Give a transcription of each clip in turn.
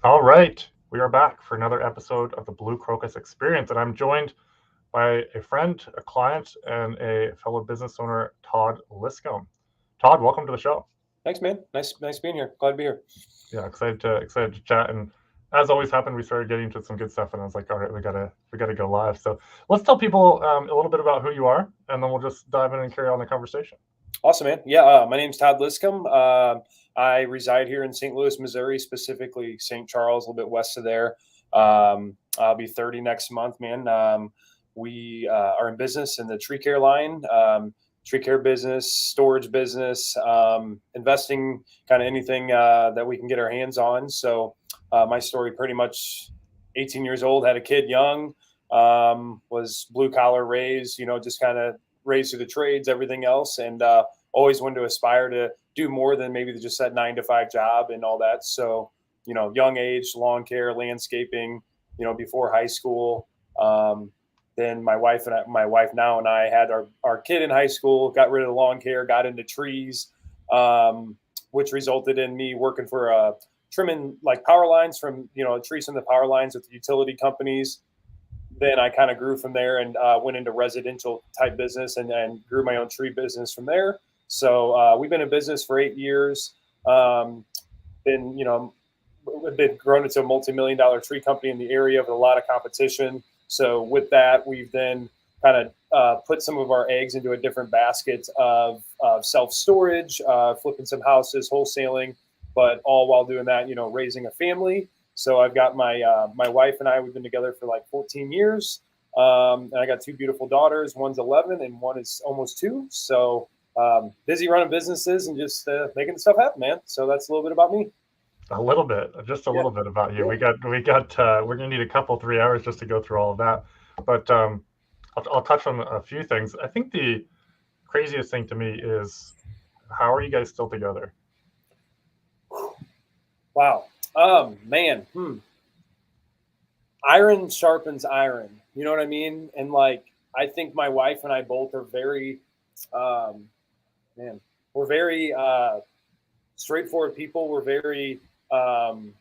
All right, we are back for another episode of the Blue Crocus Experience, and I'm joined by a friend, a client, and a fellow business owner, Todd Liscombe. Todd, welcome to the show. Thanks, man. Nice being here. Glad to be here. Yeah, excited to chat. And as always happened, we started getting into some good stuff, and I was like, all right, we gotta go live. So let's tell people a little bit about who you are, and then we'll just dive in and carry on the conversation. Awesome, man. Yeah, my name's Todd Liscombe. I reside here in St. Louis, Missouri, specifically St. Charles, a little bit west of there. I'll be 30 next month, man. We are in business in the tree care line, tree care business, storage business, investing, kind of anything that we can get our hands on. So my story pretty much 18 years old, had a kid young, was blue collar raised, just kind of raised through the trades, everything else, and always wanted to aspire to do more than maybe just that 9 to 5 job and all that. So, young age, lawn care, landscaping, before high school. Then my wife now and I had our kid in high school, got rid of the lawn care, got into trees, which resulted in me working for trimming like power lines from, trees from the power lines with the utility companies. Then I kind of grew from there and went into residential type business and grew my own tree business from there. So we've been in business for 8 years. Been, been grown into a multi-million-dollar tree company in the area with a lot of competition. So with that, we've then kind of put some of our eggs into a different basket of self-storage, flipping some houses, wholesaling, but all while doing that, raising a family. So I've got my wife and I. We've been together for like 14 years, and I got two beautiful daughters. One's 11 and one is almost 2. So busy running businesses and just making stuff happen, man. So that's a little bit about me. A little bit, just a Yeah, little bit about you. yeah. We're gonna need a couple 3 hours just to go through all of that, but I'll touch on a few things. I think the craziest thing to me is how are you guys still together? Wow. Man. Iron sharpens iron. You know what I mean? And like, I think my wife and I both are very, um, man, we're very straightforward people. We're very um,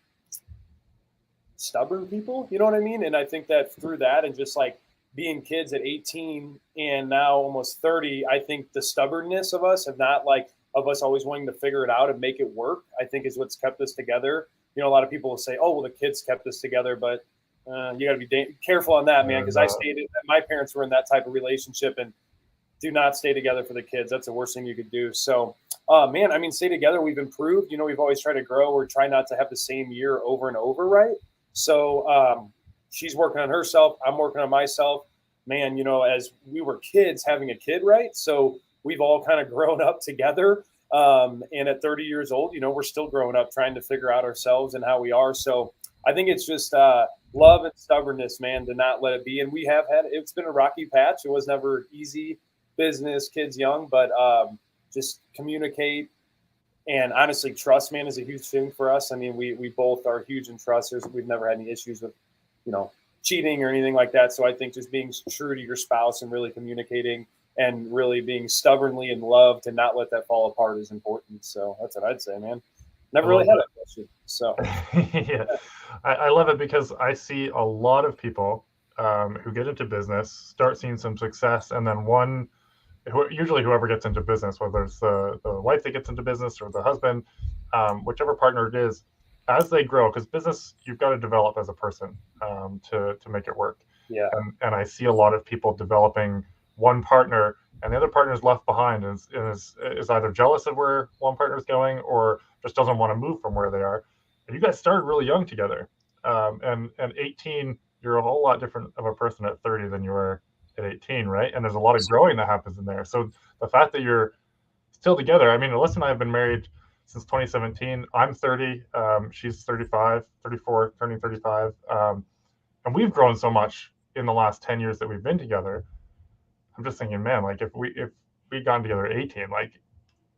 stubborn people. You know what I mean? And I think that through that and just like being kids at 18 and now almost 30, I think the stubbornness of us have not like of us always wanting to figure it out and make it work, I think is what's kept us together. A lot of people will say, oh, well, the kids kept us together, but you got to be careful on that, man, because I No. stayed. My parents were in that type of relationship, and do not stay together for the kids. That's the worst thing you could do. So, man, I mean, stay together. We've improved. We've always tried to grow. We're trying not to have the same year over and over, right? So, she's working on herself. I'm working on myself. Man, as we were kids, having a kid, right? So we've all kind of grown up together. And at 30 years old, we're still growing up, trying to figure out ourselves and how we are. So I think it's just love and stubbornness, man, to not let it be. And we have it's been a rocky patch. It was never easy business, kids young, but just communicate and honestly trust, man, is a huge thing for us. I mean, we both are huge in trust. We've never had any issues with, you know, cheating or anything like that. So I think just being true to your spouse and really communicating and really being stubbornly in love to not let that fall apart is important. So that's what I'd say, man. I Never really love had that question. So it. Yeah, I love it because I see a lot of people who get into business, start seeing some success, and then usually whoever gets into business, whether it's the wife that gets into business or the husband, whichever partner it is, as they grow, because business you've got to develop as a person to make it work. yeah, And I see a lot of people developing one partner, and the other partner is left behind and is either jealous of where one partner is going or just doesn't want to move from where they are. And you guys started really young together, and 18, you're a whole lot different of a person at 30 than you were at 18, right? And there's a lot of growing that happens in there. So the fact that you're still together, I mean, Alyssa and I have been married since 2017. I'm 30, she's 35, 34, turning 35. And we've grown so much in the last 10 years that we've been together. I'm just thinking, man, like if we'd gone together at 18, like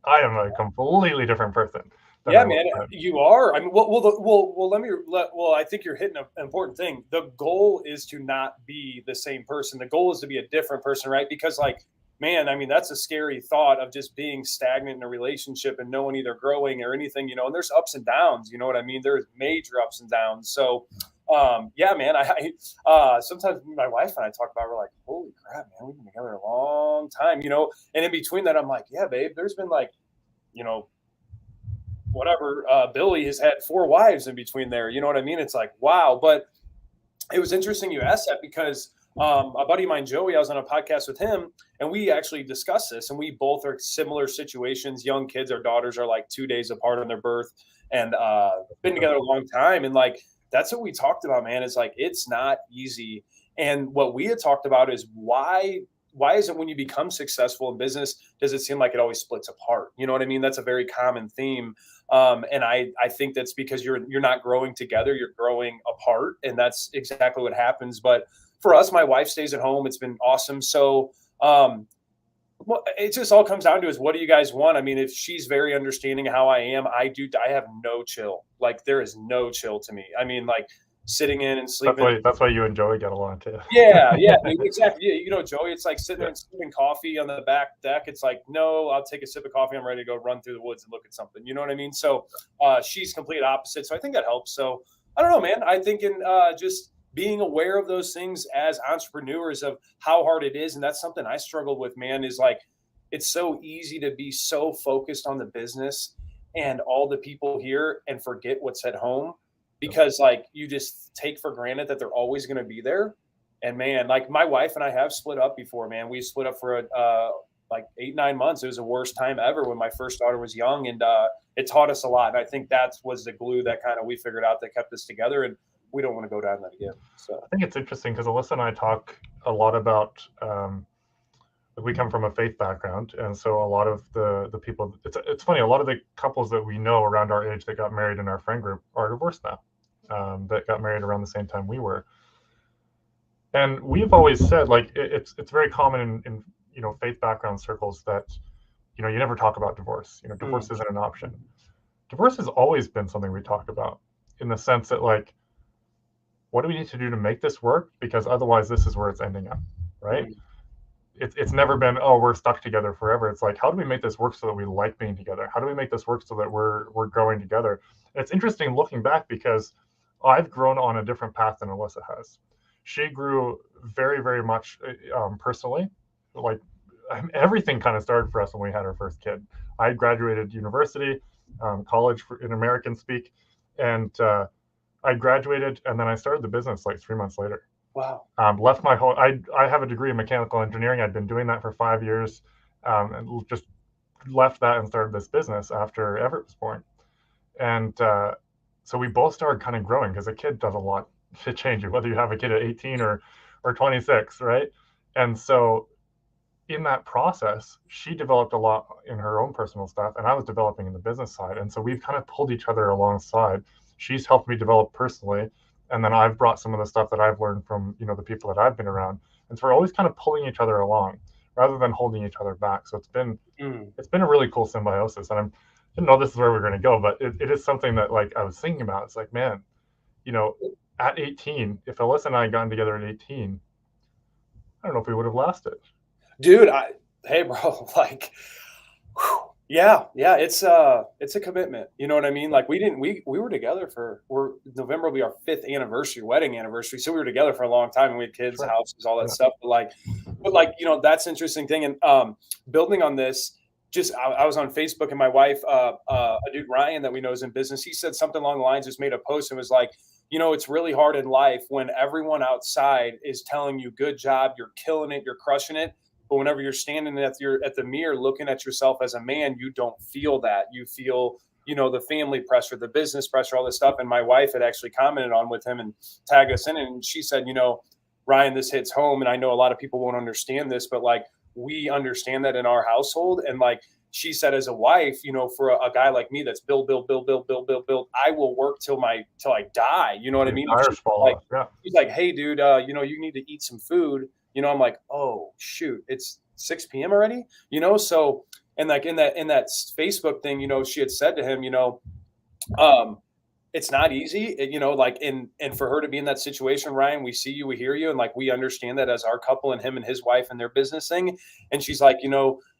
I am a completely different person than I yeah, was man, then. you are. I mean, well, I think you're hitting an important thing. The goal is to not be the same person. The goal is to be a different person, right? Because like man, I mean, that's a scary thought of just being stagnant in a relationship and no one either growing or anything, and there's ups and downs, you know what I mean? There's major ups and downs. So, yeah, man, sometimes my wife and I talk about, we're like, holy crap, man, we've been together a long time, and in between that, I'm like, yeah, babe, there's been like, whatever, Billy has had 4 wives in between there. You know what I mean? It's like, wow. But it was interesting you asked that because a buddy of mine, Joey, I was on a podcast with him and we actually discussed this, and we both are similar situations, young kids. Our daughters are like 2 days apart on their birth and been together a long time. And like, that's what we talked about, man. It's like, it's not easy. And what we had talked about is why is it when you become successful in business, does it seem like it always splits apart? You know what I mean? That's a very common theme. And I think that's because you're not growing together, you're growing apart. And that's exactly what happens. But for us, my wife stays at home. It's been awesome. So well, it just all comes down to is, what do you guys want? I mean, if she's very understanding of how I am, I have no chill. Like, there is no chill to me. I mean, like, sitting in and sleeping. That's why you and Joey get along too. Yeah, exactly. Yeah, Joey, it's like sitting there and sipping coffee on the back deck. It's like, no, I'll take a sip of coffee. I'm ready to go run through the woods and look at something. You know what I mean? So she's complete opposite. So I think that helps. So I don't know, man. I think in just being aware of those things as entrepreneurs of how hard it is. And that's something I struggled with, man, is like, it's so easy to be so focused on the business and all the people here and forget what's at home. Because like, you just take for granted that they're always going to be there. And man, like, my wife and I have split up before, man. We split up for like 8-9 months. It was the worst time ever when my first daughter was young, and it taught us a lot. And I think that was the glue that kind of we figured out that kept us together, and we don't want to go down that again. So I think it's interesting because Alyssa and I talk a lot about we come from a faith background, and so a lot of the people, it's funny, a lot of the couples that we know around our age that got married in our friend group are divorced now, that got married around the same time we were. And we've always said, like, it's very common in faith background circles that you never talk about divorce. Divorce isn't an option. Divorce has always been something we talk about, in the sense that, like, what do we need to do to make this work? Because otherwise this is where it's ending up, right? It's never been, oh, we're stuck together forever. It's like, how do we make this work so that we like being together? How do we make this work so that we're growing together? And it's interesting looking back, because I've grown on a different path than Alyssa has. She grew very, very much personally. Like, everything kind of started for us when we had our first kid. I graduated university, college in American speak, and I graduated, and then I started the business like 3 months later. Wow. Left my whole, I have a degree in mechanical engineering. I'd been doing that for 5 years, and just left that and started this business after Everett was born. And so we both started kind of growing, because a kid does a lot to change you, whether you have a kid at 18 or 26, right? And so in that process, she developed a lot in her own personal stuff, and I was developing in the business side. And so we've kind of pulled each other alongside. She's helped me develop personally, and then I've brought some of the stuff that I've learned from the people that I've been around. And so we're always kind of pulling each other along rather than holding each other back. So it's been a really cool symbiosis. And I didn't know this is where we're going to go, but it is something that, like, I was thinking about. It's like, man, at 18, if Alyssa and I had gotten together at 18, I don't know if we would have lasted. Dude, hey bro, like, yeah, it's a commitment. You know what I mean? Like, we were together November will be our 5th anniversary, wedding anniversary. So we were together for a long time, and we had kids, houses, all that stuff. But that's an interesting thing. And building on this, I was on Facebook, and my wife, a dude, Ryan, that we know is in business, he said something along the lines, just made a post and was like, it's really hard in life when everyone outside is telling you, good job, you're killing it, you're crushing it. But whenever you're standing at the mirror looking at yourself as a man, you don't feel that. You feel, the family pressure, the business pressure, all this stuff. And my wife had actually commented on with him and tagged us in it. And she said, Ryan, this hits home. And I know a lot of people won't understand this, but like, we understand that in our household. And like she said, as a wife, for a guy like me that's build, I will work till I die. You know what I mean? She's like, hey, dude, you need to eat some food. I'm like, oh shoot, it's 6 p.m. already, so, and like in that Facebook thing, she had said to him, it's not easy, like, and for her to be in that situation, Ryan, we see you, we hear you, and like we understand that as our couple and him and his wife and their business thing. And she's like,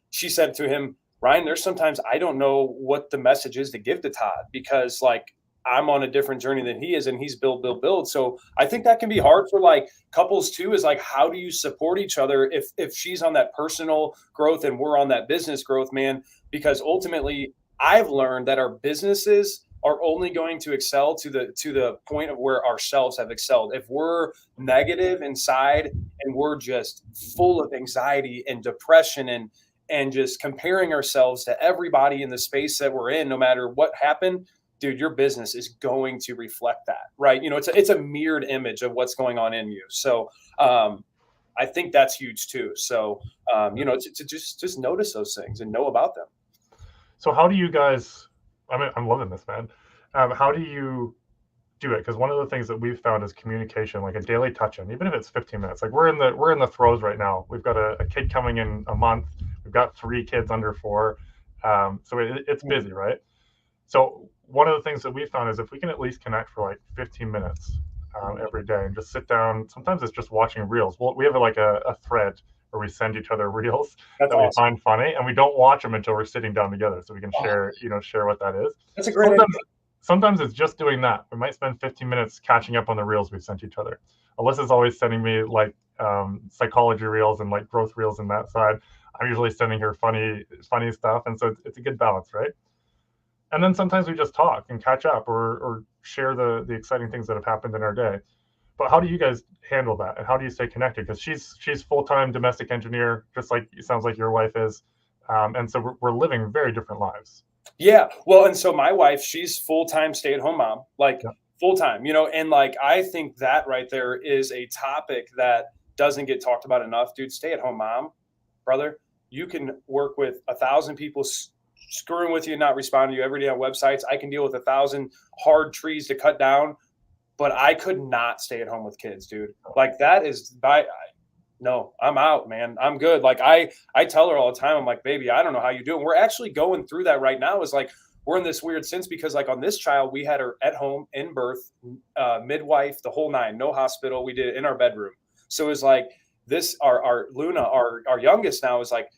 she said to him, Ryan, there's sometimes I don't know what the message is to give to Todd because like I'm on a different journey than he is, and he's build, build, build. So I think that can be hard for like couples too, is like, how do you support each other if she's on that personal growth and we're on that business growth, man? Because ultimately I've learned that our businesses are only going to excel to the point of where ourselves have excelled. If we're negative inside and we're just full of anxiety and depression and just comparing ourselves to everybody in the space that we're in, no matter what happened, dude, your business is going to reflect that, right? It's a mirrored image of what's going on in you. So I think that's huge too. So to just notice those things and know about them. So how do you guys? I mean, I'm loving this, man. How do you do it? Because one of the things that we've found is communication, like a daily touch-in, even if it's 15 minutes. Like we're in the throes right now. We've got a kid coming in a month. We've got 3 kids under 4, so it's busy, right? So one of the things that we found is if we can at least connect for like 15 minutes every day and just sit down. Sometimes it's just watching reels. Well, we have like a thread where we send each other reels That's that we awesome. find funny, and we don't watch them until we're sitting down together, so we can share what that is. That's a great idea. Sometimes it's just doing that. We might spend 15 minutes catching up on the reels we've sent each other. Alyssa's always sending me like psychology reels and like growth reels on that side. I'm usually sending her funny stuff, and so it's a good balance, right? And then sometimes we just talk and catch up or share the exciting things that have happened in our day. But how do you guys handle that, and how do you stay connected? Because she's full-time domestic engineer, just like it sounds like your wife is, and so we're living very different lives. Yeah. Well, and so my wife, she's full-time stay-at-home mom, like Yeah. full-time, and like I think that right there is a topic that doesn't get talked about enough, dude. Stay-at-home mom, brother, you can work with 1,000 people screwing with you and not responding to you every day on websites. I can deal with 1,000 hard trees to cut down, but I could not stay at home with kids, dude. Like that is no, I'm out, man. I'm good. Like I tell her all the time, I'm like, baby, I don't know how you do it. We're actually going through that right now. Is like we're in this weird sense because like on this child, we had her at home in birth, midwife, the whole 9, no hospital. We did it in our bedroom. So it was like this, our Luna, our youngest now is like,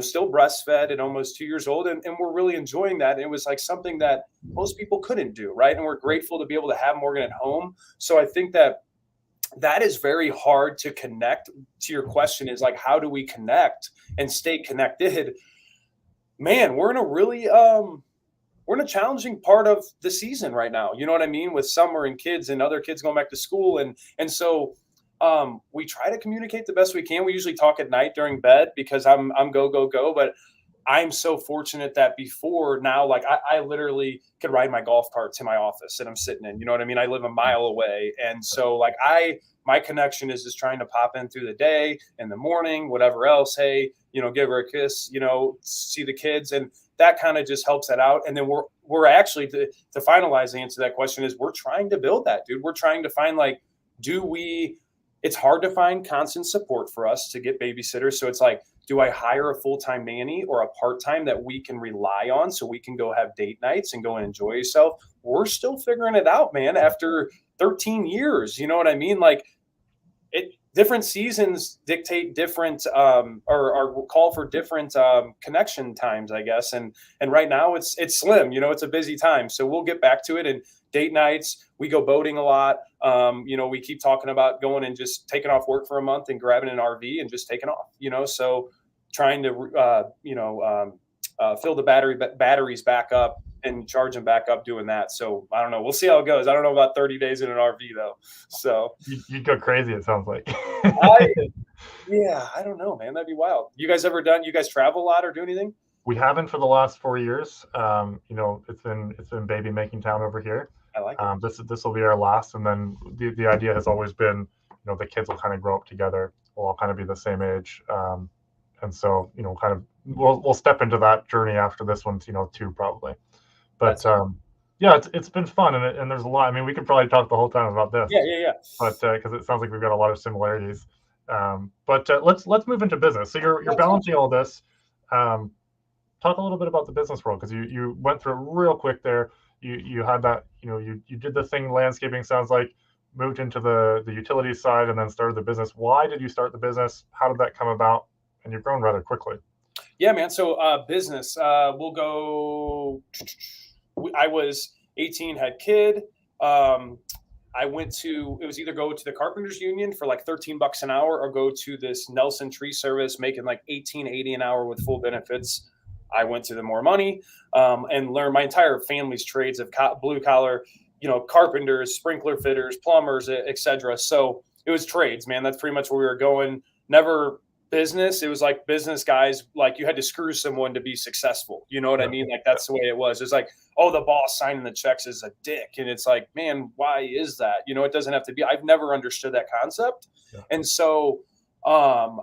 still breastfed and almost 2 years old. And we're really enjoying that. And it was like something that most people couldn't do. Right. And we're grateful to be able to have Morgan at home. So I think that is very hard to connect to. Your question is like, how do we connect and stay connected? Man, we're in a really, we're in a challenging part of the season right now. You know what I mean? With summer and kids and other kids going back to school. And so we try to communicate the best we can. We usually talk at night during bed because I'm go, but I'm so fortunate that before now, like I literally could ride my golf cart to my office that I'm sitting in. You know what I mean? I live a mile away. And so like my connection is just trying to pop in through the day, in the morning, whatever else. Hey, give her a kiss, see the kids. And that kind of just helps that out. And then we're actually to finalize the answer to that question is we're trying to build that, dude. We're trying to find like, it's hard to find constant support for us to get babysitters. So it's like, do I hire a full-time nanny or a part-time that we can rely on so we can go have date nights and go and enjoy yourself? We're still figuring it out, man, after 13 years. You know what I mean? Like different seasons dictate different or call for different connection times, I guess. And right now it's slim, it's a busy time. So we'll get back to it. And date nights, we go boating a lot. We keep talking about going and just taking off work for a month and grabbing an RV and just taking off, so trying to, fill the batteries back up and charge them back up doing that. So I don't know. We'll see how it goes. I don't know about 30 days in an RV though. So you go crazy. It sounds like. Yeah, I don't know, man. That'd be wild. You guys travel a lot or do anything? We haven't for the last 4 years. It's been baby making time over here. I like it. This will be our last, and then the idea has always been, the kids will kind of grow up together. We'll all kind of be the same age, and so kind of we'll step into that journey after this one, too, probably. But yeah, it's been fun, and there's a lot. I mean, we could probably talk the whole time about this. Yeah. But because it sounds like we've got a lot of similarities. But let's move into business. So you're balancing all this. Talk a little bit about the business world, because you went through it real quick there. you had that, you did the thing landscaping, sounds like, moved into the utility side and then started the business. Why did you start the business? How did that come about? And you've grown rather quickly. Yeah, man. So business, we'll go. I was 18, had kid. I went to, it was either go to the Carpenters Union for like $13 an hour or go to this Nelson Tree Service making like $18.80 an hour with full benefits. I went to the more money and learned my entire family's trades of blue collar, carpenters, sprinkler fitters, plumbers, etc. So it was trades, man. That's pretty much where we were going. Never business. It was like business guys, like you had to screw someone to be successful. You know what I mean? Like that's the way it was. It's like, oh, the boss signing the checks is a dick. And it's like, man, why is that? It doesn't have to be. I've never understood that concept. Yeah. And so I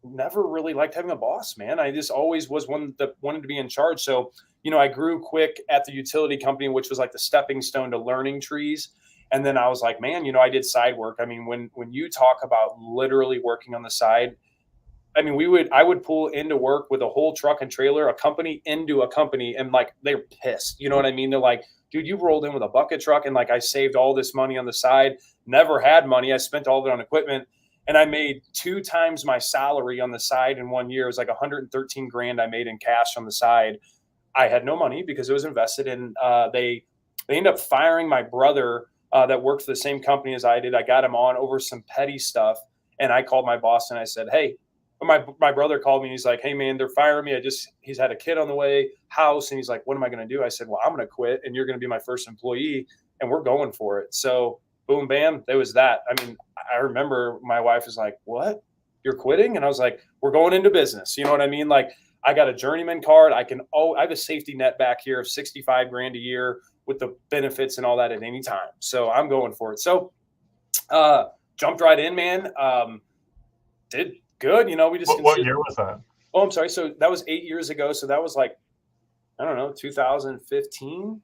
never really liked having a boss, man. I just always was one that wanted to be in charge. So, I grew quick at the utility company, which was like the stepping stone to learning trees. And then I was like, man, I did side work. I mean, when you talk about literally working on the side, I mean, I would pull into work with a whole truck and trailer, a company into a company, and like they're pissed. You know what I mean? They're like, dude, you rolled in with a bucket truck, and like I saved all this money on the side, never had money. I spent all of it on equipment, and I made 2 times my salary on the side in 1 year. It was like 113 grand I made in cash on the side. I had no money because it was invested in. They ended up firing my brother that worked for the same company as I did. I got him on over some petty stuff, and I called my boss and I said, hey. My brother called me and he's like, hey man, they're firing me. He's had a kid on the way, house. And he's like, what am I going to do? I said, well, I'm going to quit and you're going to be my first employee and we're going for it. So boom, bam, there was that. I mean, I remember my wife was like, what? You're quitting? And I was like, we're going into business. You know what I mean? Like I got a journeyman card. I have a safety net back here of 65 grand a year with the benefits and all that at any time. So I'm going for it. So jumped right in, man. Did good. We just. What year was that? Oh, I'm sorry. So that was 8 years ago. So that was like, I don't know, 2015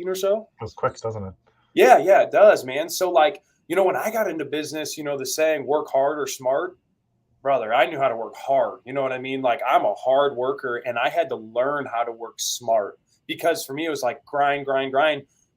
or so. It goes quick, doesn't it? Yeah, it does, man. So like, when I got into business, the saying work hard or smart, brother, I knew how to work hard. You know what I mean? Like I'm a hard worker and I had to learn how to work smart because for me, it was like grind.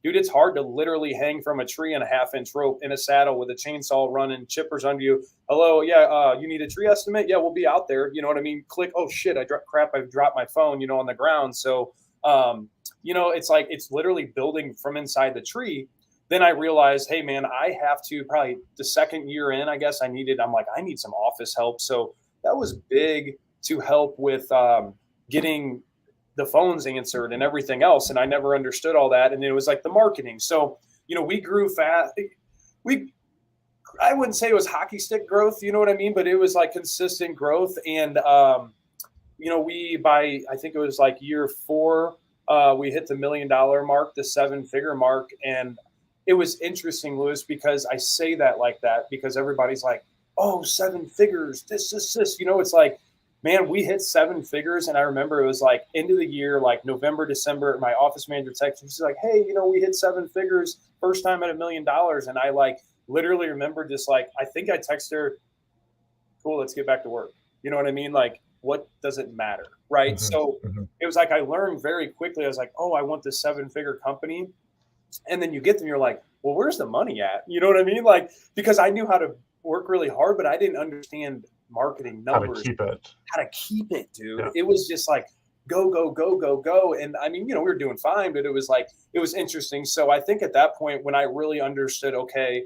Dude, it's hard to literally hang from a tree on a 1/2-inch rope in a saddle with a chainsaw running, chippers under you. Hello, yeah, you need a tree estimate? Yeah, we'll be out there. You know what I mean? Click. Oh shit, I've dropped my phone, on the ground. So, it's like it's literally building from inside the tree. Then I realized, hey man, I have to probably the second year in, I guess I need some office help. So that was big to help with getting the phones answered and everything else. And I never understood all that. And it was like the marketing. So, we grew fast. I wouldn't say it was hockey stick growth, you know what I mean? But it was like consistent growth. And, I think it was like year 4, we hit the $1 million mark, the 7-figure mark. And it was interesting, Lewis, because I say that like that because everybody's like, oh, 7 figures, this. It's like, man, we hit 7 figures. And I remember it was like end of the year, like November, December, my office manager texted me. She's like, hey, we hit 7 figures, first time at $1 million. And I like literally remember just like, I think I texted her, cool, let's get back to work. You know what I mean? Like, what does it matter? Right. Mm-hmm. So it was like, I learned very quickly. I was like, oh, I want this 7-figure company. And then you get them, you're like, well, where's the money at? You know what I mean? Like, because I knew how to work really hard, but I didn't understand marketing numbers, how to keep it, dude. Yeah. It was just like, go. And I mean, we were doing fine, but it was like, it was interesting. So I think at that point when I really understood, okay,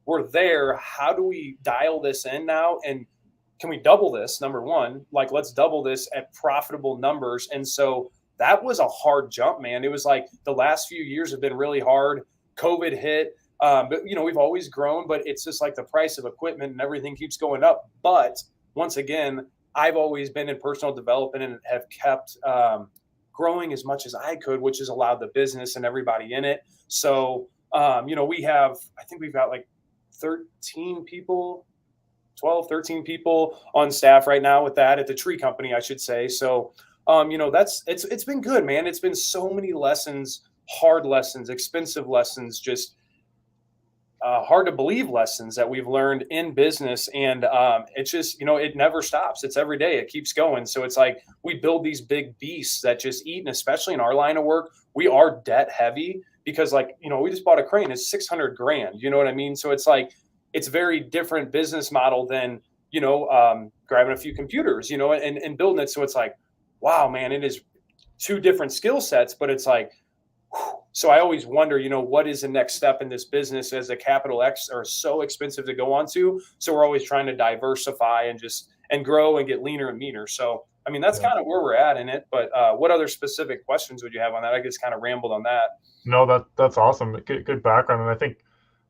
we're there, how do we dial this in now? And can we double this? Number one, like, let's double this at profitable numbers. And so that was a hard jump, man. It was like the last few years have been really hard. COVID hit. But, we've always grown, but it's just like the price of equipment and everything keeps going up. But once again, I've always been in personal development and have kept growing as much as I could, which has allowed the business and everybody in it. So, we've got like 13 people on staff right now with that at the tree company, I should say. So, it's been good, man. It's been so many lessons, hard lessons, expensive lessons, just hard to believe lessons that we've learned in business. And it's just, it never stops. It's every day. It keeps going. So it's like we build these big beasts that just eat. And especially in our line of work, we are debt heavy because we just bought a crane. It's 600 grand. You know what I mean? So it's like, it's very different business model than, grabbing a few computers, and building it. So it's like, wow, man, it is two different skill sets, but it's like, so I always wonder, what is the next step in this business as the capital X are so expensive to go onto. So we're always trying to diversify and grow and get leaner and meaner. So, I mean, that's kind of where we're at in it. But what other specific questions would you have on that? I just kind of rambled on that. No, that's awesome. Good background. And I think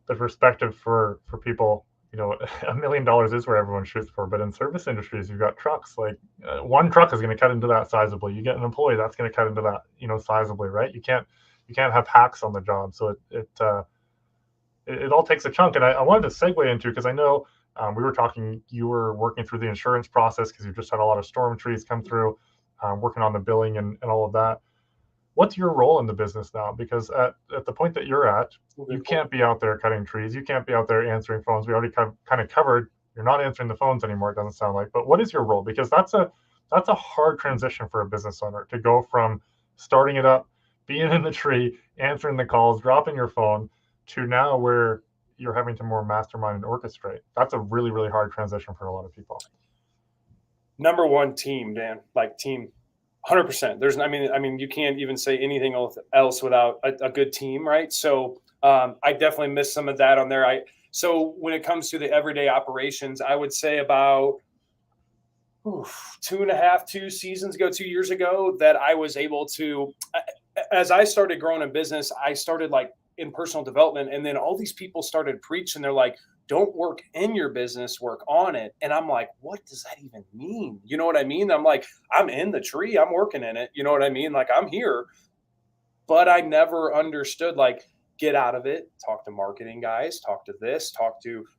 the perspective for people, $1 million is where everyone shoots for. But in service industries, you've got trucks. Like one truck is going to cut into that sizably. You get an employee that's going to cut into that, sizably, right? You can't have hacks on the job. So it all takes a chunk. And I wanted to segue into, because I know we were talking, you were working through the insurance process because you just had a lot of storm trees come through, working on the billing and all of that. What's your role in the business now? Because at the point that you're at, you can't be out there cutting trees. You can't be out there answering phones. We already kind of covered, you're not answering the phones anymore, it doesn't sound like. But what is your role? Because that's a hard transition for a business owner to go from starting it up, being in the tree, answering the calls, dropping your phone, to now where you're having to more mastermind and orchestrate. That's a really, really hard transition for a lot of people. Number one, team, Dan, team. 100%. I mean, you can't even say anything else without a good team, right? So I definitely missed some of that on there. So when it comes to the everyday operations, I would say about 2 years ago, that I was able to, as I started growing a business, I started in personal development, and then all these people started preaching. They're like, don't work in your business, work on it. And I'm like, what does that even mean? You know what I mean? I'm like, I'm in the tree, I'm working in it. You know what I mean? I'm here, but I never understood, get out of it, talk to marketing guys,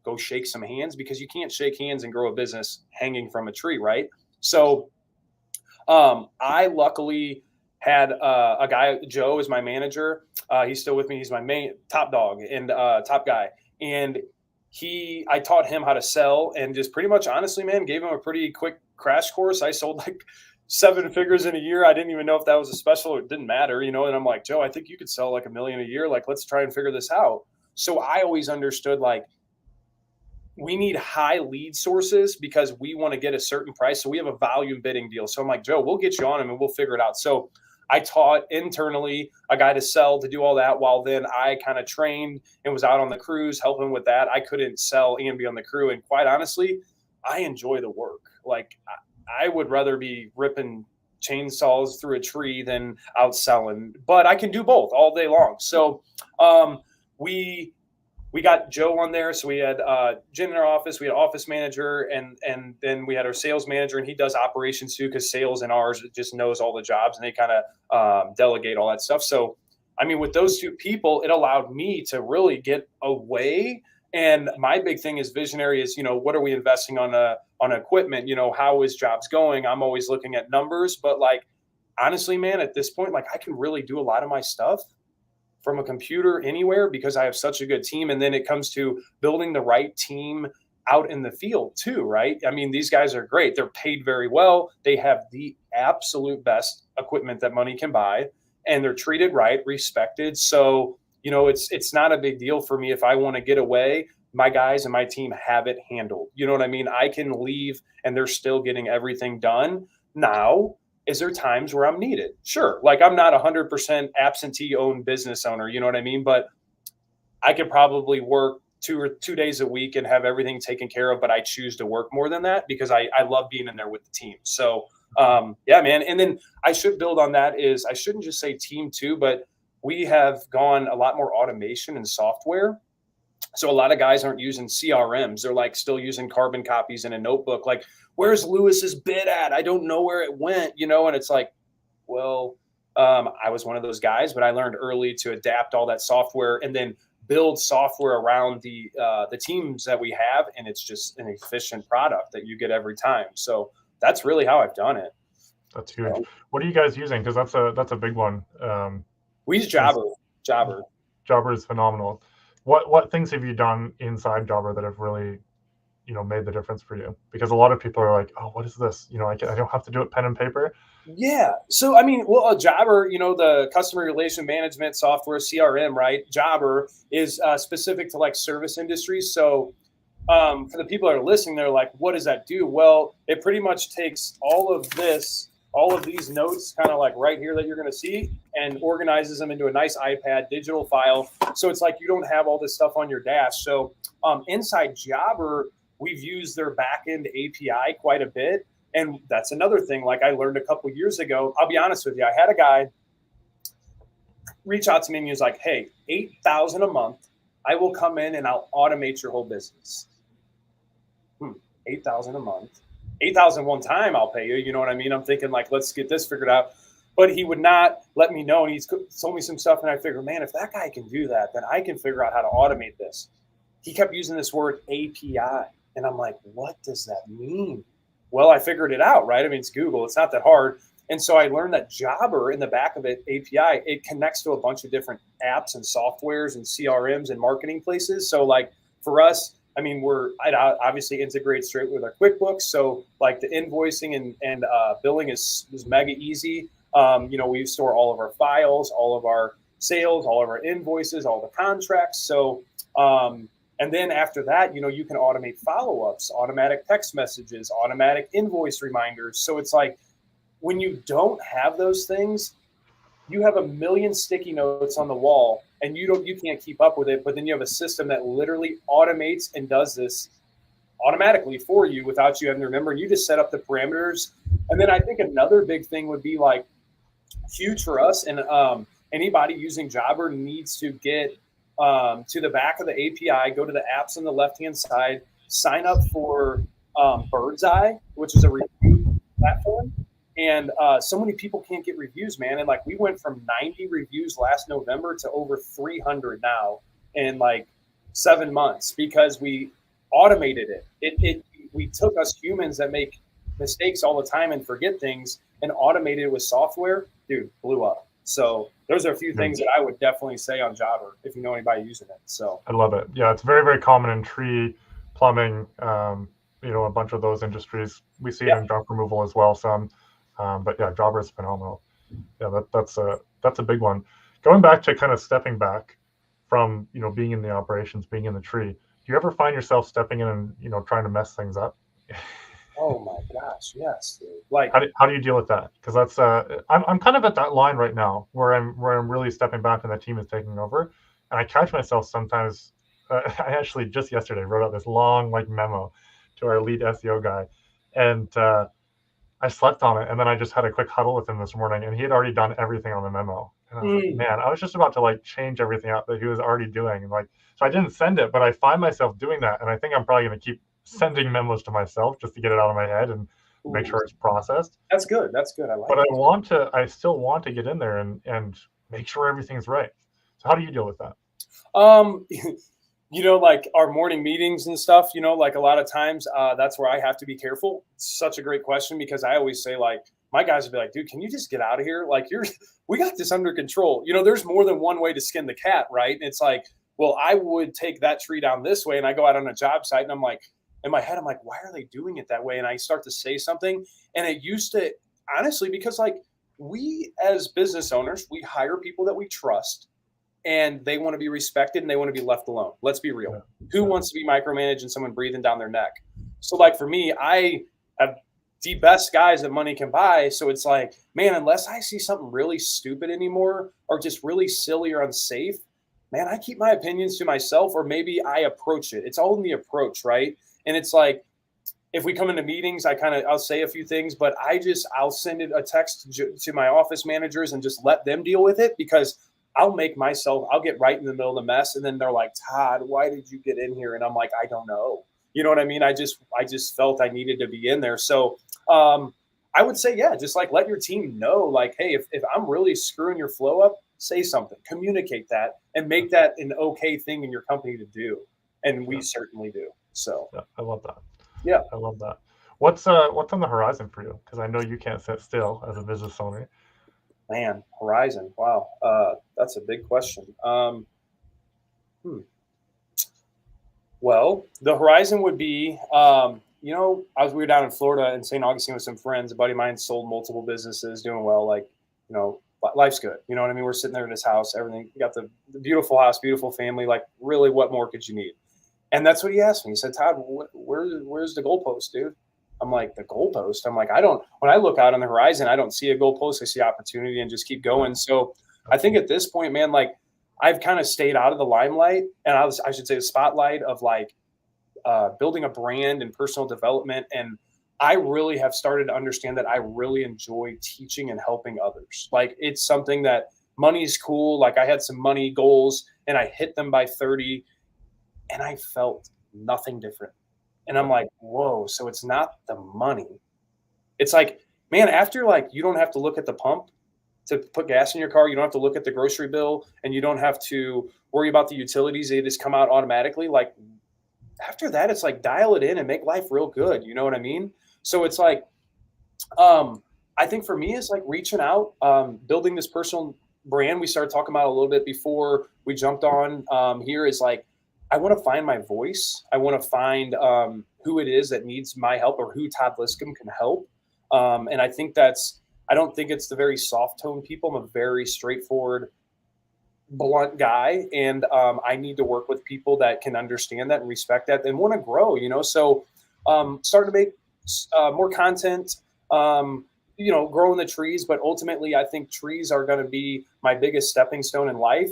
go shake some hands, because you can't shake hands and grow a business hanging from a tree. Right. So I luckily had a guy, Joe is my manager. He's still with me. He's my main top dog and top guy. And I taught him how to sell, and just pretty much, honestly, man, gave him a pretty quick crash course. I sold 7 figures in a year. I didn't even know if that was a special. It didn't matter, and I'm like, Joe, I think you could sell $1 million a year. Let's try and figure this out. So I always understood, we need high lead sources because we want to get a certain price. So we have a volume bidding deal. So I'm like, Joe, we'll get you on them and we'll figure it out. So I taught internally a guy to sell, to do all that, while then I kind of trained and was out on the crews helping with that. I couldn't sell and be on the crew. And quite honestly, I enjoy the work. I would rather be ripping chainsaws through a tree than out selling, but I can do both all day long. So we got Joe on there. So we had Jen in our office. We had office manager, and then we had our sales manager, and he does operations too, because sales in ours just knows all the jobs, and they kind of delegate all that stuff. So, I mean, with those two people, it allowed me to really get away. And my big thing is visionary is, what are we investing on equipment? How is jobs going? I'm always looking at numbers, but honestly, man, at this point, I can really do a lot of my stuff from a computer anywhere because I have such a good team. And then it comes to building the right team out in the field too, right? I mean, these guys are great. They're paid very well. They have the absolute best equipment that money can buy, and they're treated right, respected. So, it's not a big deal for me if I want to get away. My guys and my team have it handled. You know what I mean? I can leave and they're still getting everything done. Now, is there times where I'm needed? Sure. I'm not 100% absentee owned business owner. You know what I mean? But I could probably work 2 days a week and have everything taken care of. But I choose to work more than that because I love being in there with the team. So, yeah, man. And then I should build on that is I shouldn't just say team too, but we have gone a lot more automation and software. So a lot of guys aren't using CRMs. They're still using carbon copies in a notebook. Where's Lewis's bid at? I don't know where it went, and it's well, I was one of those guys, but I learned early to adapt all that software and then build software around the teams that we have. And it's just an efficient product that you get every time. So that's really how I've done it. That's huge. What are you guys using? Because that's a big one. We use Jobber. Jobber is phenomenal. what things have you done inside Jobber that have really, made the difference for you? Because a lot of people are like, oh, what is this? I don't have to do it pen and paper. Yeah. So, I mean, well, a Jobber, the customer relation management software, CRM, right? Jobber is specific to like service industries. So, for the people that are listening, they're like, what does that do? Well, it pretty much takes all of these notes, kind of like right here that you're going to see, and organizes them into a nice iPad digital file. So it's like you don't have all this stuff on your dash. So inside Jobber, we've used their backend API quite a bit. And that's another thing, like I learned a couple years ago. I'll be honest with you. I had a guy reach out to me and he was like, hey, $8,000 a month. I will come in and I'll automate your whole business. $8,000 a month. $8,000 one time I'll pay you. You know what I mean? I'm thinking like, let's get this figured out. But he would not let me know. And he's told me some stuff. And I figured, man, if that guy can do that, then I can figure out how to automate this. He kept using this word API. And I'm like, what does that mean? Well, I figured it out, right? I mean, it's Google. It's not that hard. And so I learned that Jobber in the back of it, API, it connects to a bunch of different apps and softwares and CRMs and marketing places. So like for us, I mean, I'd obviously integrate straight with our QuickBooks. So like the invoicing and billing is mega easy. We store all of our files, all of our sales, all of our invoices, all the contracts. So, and then after that, you can automate follow-ups, automatic text messages, automatic invoice reminders. So it's like when you don't have those things, you have a million sticky notes on the wall and you can't keep up with it. But then you have a system that literally automates and does this automatically for you without you having to remember. You just set up the parameters. And then I think another big thing would be like huge for us. And anybody using Jobber needs to get to the back of the API, go to the apps on the left-hand side, sign up for Birdseye, which is a review platform. And so many people can't get reviews, man. And like we went from 90 reviews last November to over 300 now in like 7 months because we automated it. We took us humans that make mistakes all the time and forget things and automated it with software. Dude, blew up. So those are a few things that I would definitely say on Jobber if you know anybody using it. So I love it. Yeah, it's very, very common in tree, plumbing, a bunch of those industries. We see it in junk removal as well, some. But yeah, Jobber is phenomenal. Yeah, that's a big one. Going back to kind of stepping back from being in the operations, being in the tree. Do you ever find yourself stepping in and trying to mess things up? Oh my gosh, yes. Dude. Like how do you deal with that? Because that's I'm kind of at that line right now where I'm really stepping back and the team is taking over, and I catch myself sometimes. I actually just yesterday wrote out this long memo to our lead SEO guy, and I slept on it, and then I just had a quick huddle with him this morning, and he had already done everything on the memo. And I was like, man, I was just about to change everything out that he was already doing. And so I didn't send it, but I find myself doing that. And I think I'm probably going to keep sending memos to myself just to get it out of my head and make sure it's processed. That's good. That's good. I like it. But I still want to get in there and make sure everything's right. So how do you deal with that? Like our morning meetings and stuff, like a lot of times that's where I have to be careful. It's such a great question because I always say my guys would be like, dude, can you just get out of here? We got this under control. There's more than one way to skin the cat, right? And it's like, well, I would take that tree down this way. And I go out on a job site and I'm like, in my head, I'm like, why are they doing it that way? And I start to say something. And it used to, honestly, because we as business owners, we hire people that we trust. And they want to be respected and they want to be left alone. Let's be real. Who wants to be micromanaged and someone breathing down their neck? So for me, I have the best guys that money can buy. So it's like, man, unless I see something really stupid anymore or just really silly or unsafe, man, I keep my opinions to myself or maybe I approach it. It's all in the approach, right? And it's like, if we come into meetings, I'll say a few things, but I'll send a text to my office managers and just let them deal with it because I'll get right in the middle of the mess. And then they're like, Todd, why did you get in here? And I'm like, I don't know. You know what I mean? I just felt I needed to be in there. So I would say, yeah, just let your team know, hey, if I'm really screwing your flow up, say something, communicate that and make that an okay thing in your company to do. And we certainly do. So yeah, I love that. Yeah. I love that. What's on the horizon for you? Because I know you can't sit still as a business owner. Man, horizon. Wow. That's a big question. Well, the horizon would be, we were down in Florida in St. Augustine with some friends. A buddy of mine sold multiple businesses, doing well. Like, life's good. You know what I mean? We're sitting there in his house, everything. You got the beautiful house, beautiful family. Like, really, what more could you need? And that's what he asked me. He said, Todd, where's the goalpost, dude? I'm like, the goalpost? I'm like, when I look out on the horizon, I don't see a goalpost. I see opportunity and just keep going. So I think at this point, man, like, I've kind of stayed out of the limelight, and I should say the spotlight of like building a brand and personal development. And I really have started to understand that I really enjoy teaching and helping others. Like, it's something that money's cool. Like, I had some money goals and I hit them by 30 and I felt nothing different. And I'm like, whoa, so it's not the money. It's like, man, after, like, you don't have to look at the pump to put gas in your car. You don't have to look at the grocery bill, and you don't have to worry about the utilities. They just come out automatically. Like, after that, it's like, dial it in and make life real good. You know what I mean? So it's like, I think for me, it's like reaching out, building this personal brand. We started talking about a little bit before we jumped on here, is like, I want to find my voice. I want to find who it is that needs my help, or who Todd Liscombe can help. And I don't think it's the very soft tone people. I'm a very straightforward, blunt guy. And I need to work with people that can understand that and respect that and want to grow, So starting to make more content, growing the trees. But ultimately, I think trees are going to be my biggest stepping stone in life.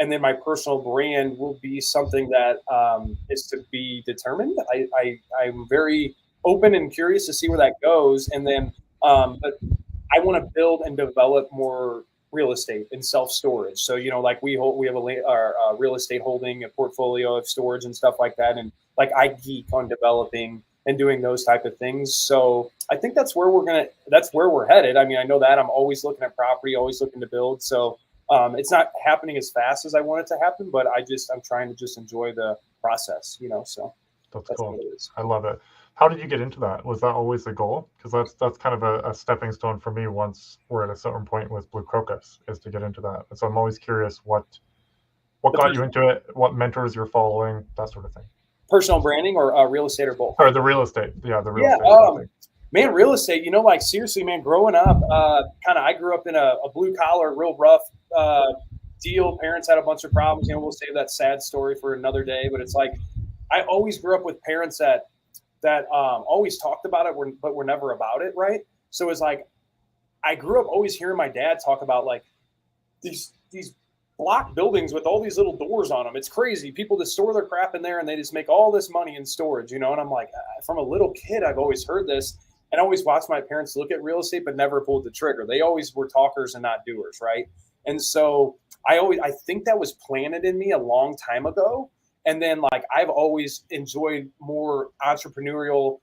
And then my personal brand will be something that is to be determined. I'm very open and curious to see where that goes. And then, but I want to build and develop more real estate and self-storage. So, like we have our real estate holding, a portfolio of storage and stuff like that. And like, I geek on developing and doing those type of things. So I think that's where we're headed. I mean, I know that I'm always looking at property, always looking to build. So it's not happening as fast as I want it to happen, but I'm trying to just enjoy the process, so that's cool. What it is. I love it. How did you get into that? Was that always the goal? Because that's kind of a stepping stone for me once we're at a certain point with Blue Crocus, is to get into that. And so I'm always curious what got you into it, what mentors you're following, that sort of thing. Personal branding or real estate, or both? Or the real estate. Yeah, the real estate. Man, real estate, like, seriously, man, growing up, I grew up in a blue collar, real rough deal. Parents had a bunch of problems. We'll save that sad story for another day. But it's like, I always grew up with parents that always talked about it, but were never about it, right? So it's like, I grew up always hearing my dad talk about, like, these block buildings with all these little doors on them. It's crazy. People just store their crap in there and they just make all this money in storage, And I'm like, from a little kid, I've always heard this, and I always watched my parents look at real estate, but never pulled the trigger. They always were talkers and not doers, right? And so I think that was planted in me a long time ago. And then, like, I've always enjoyed more entrepreneurial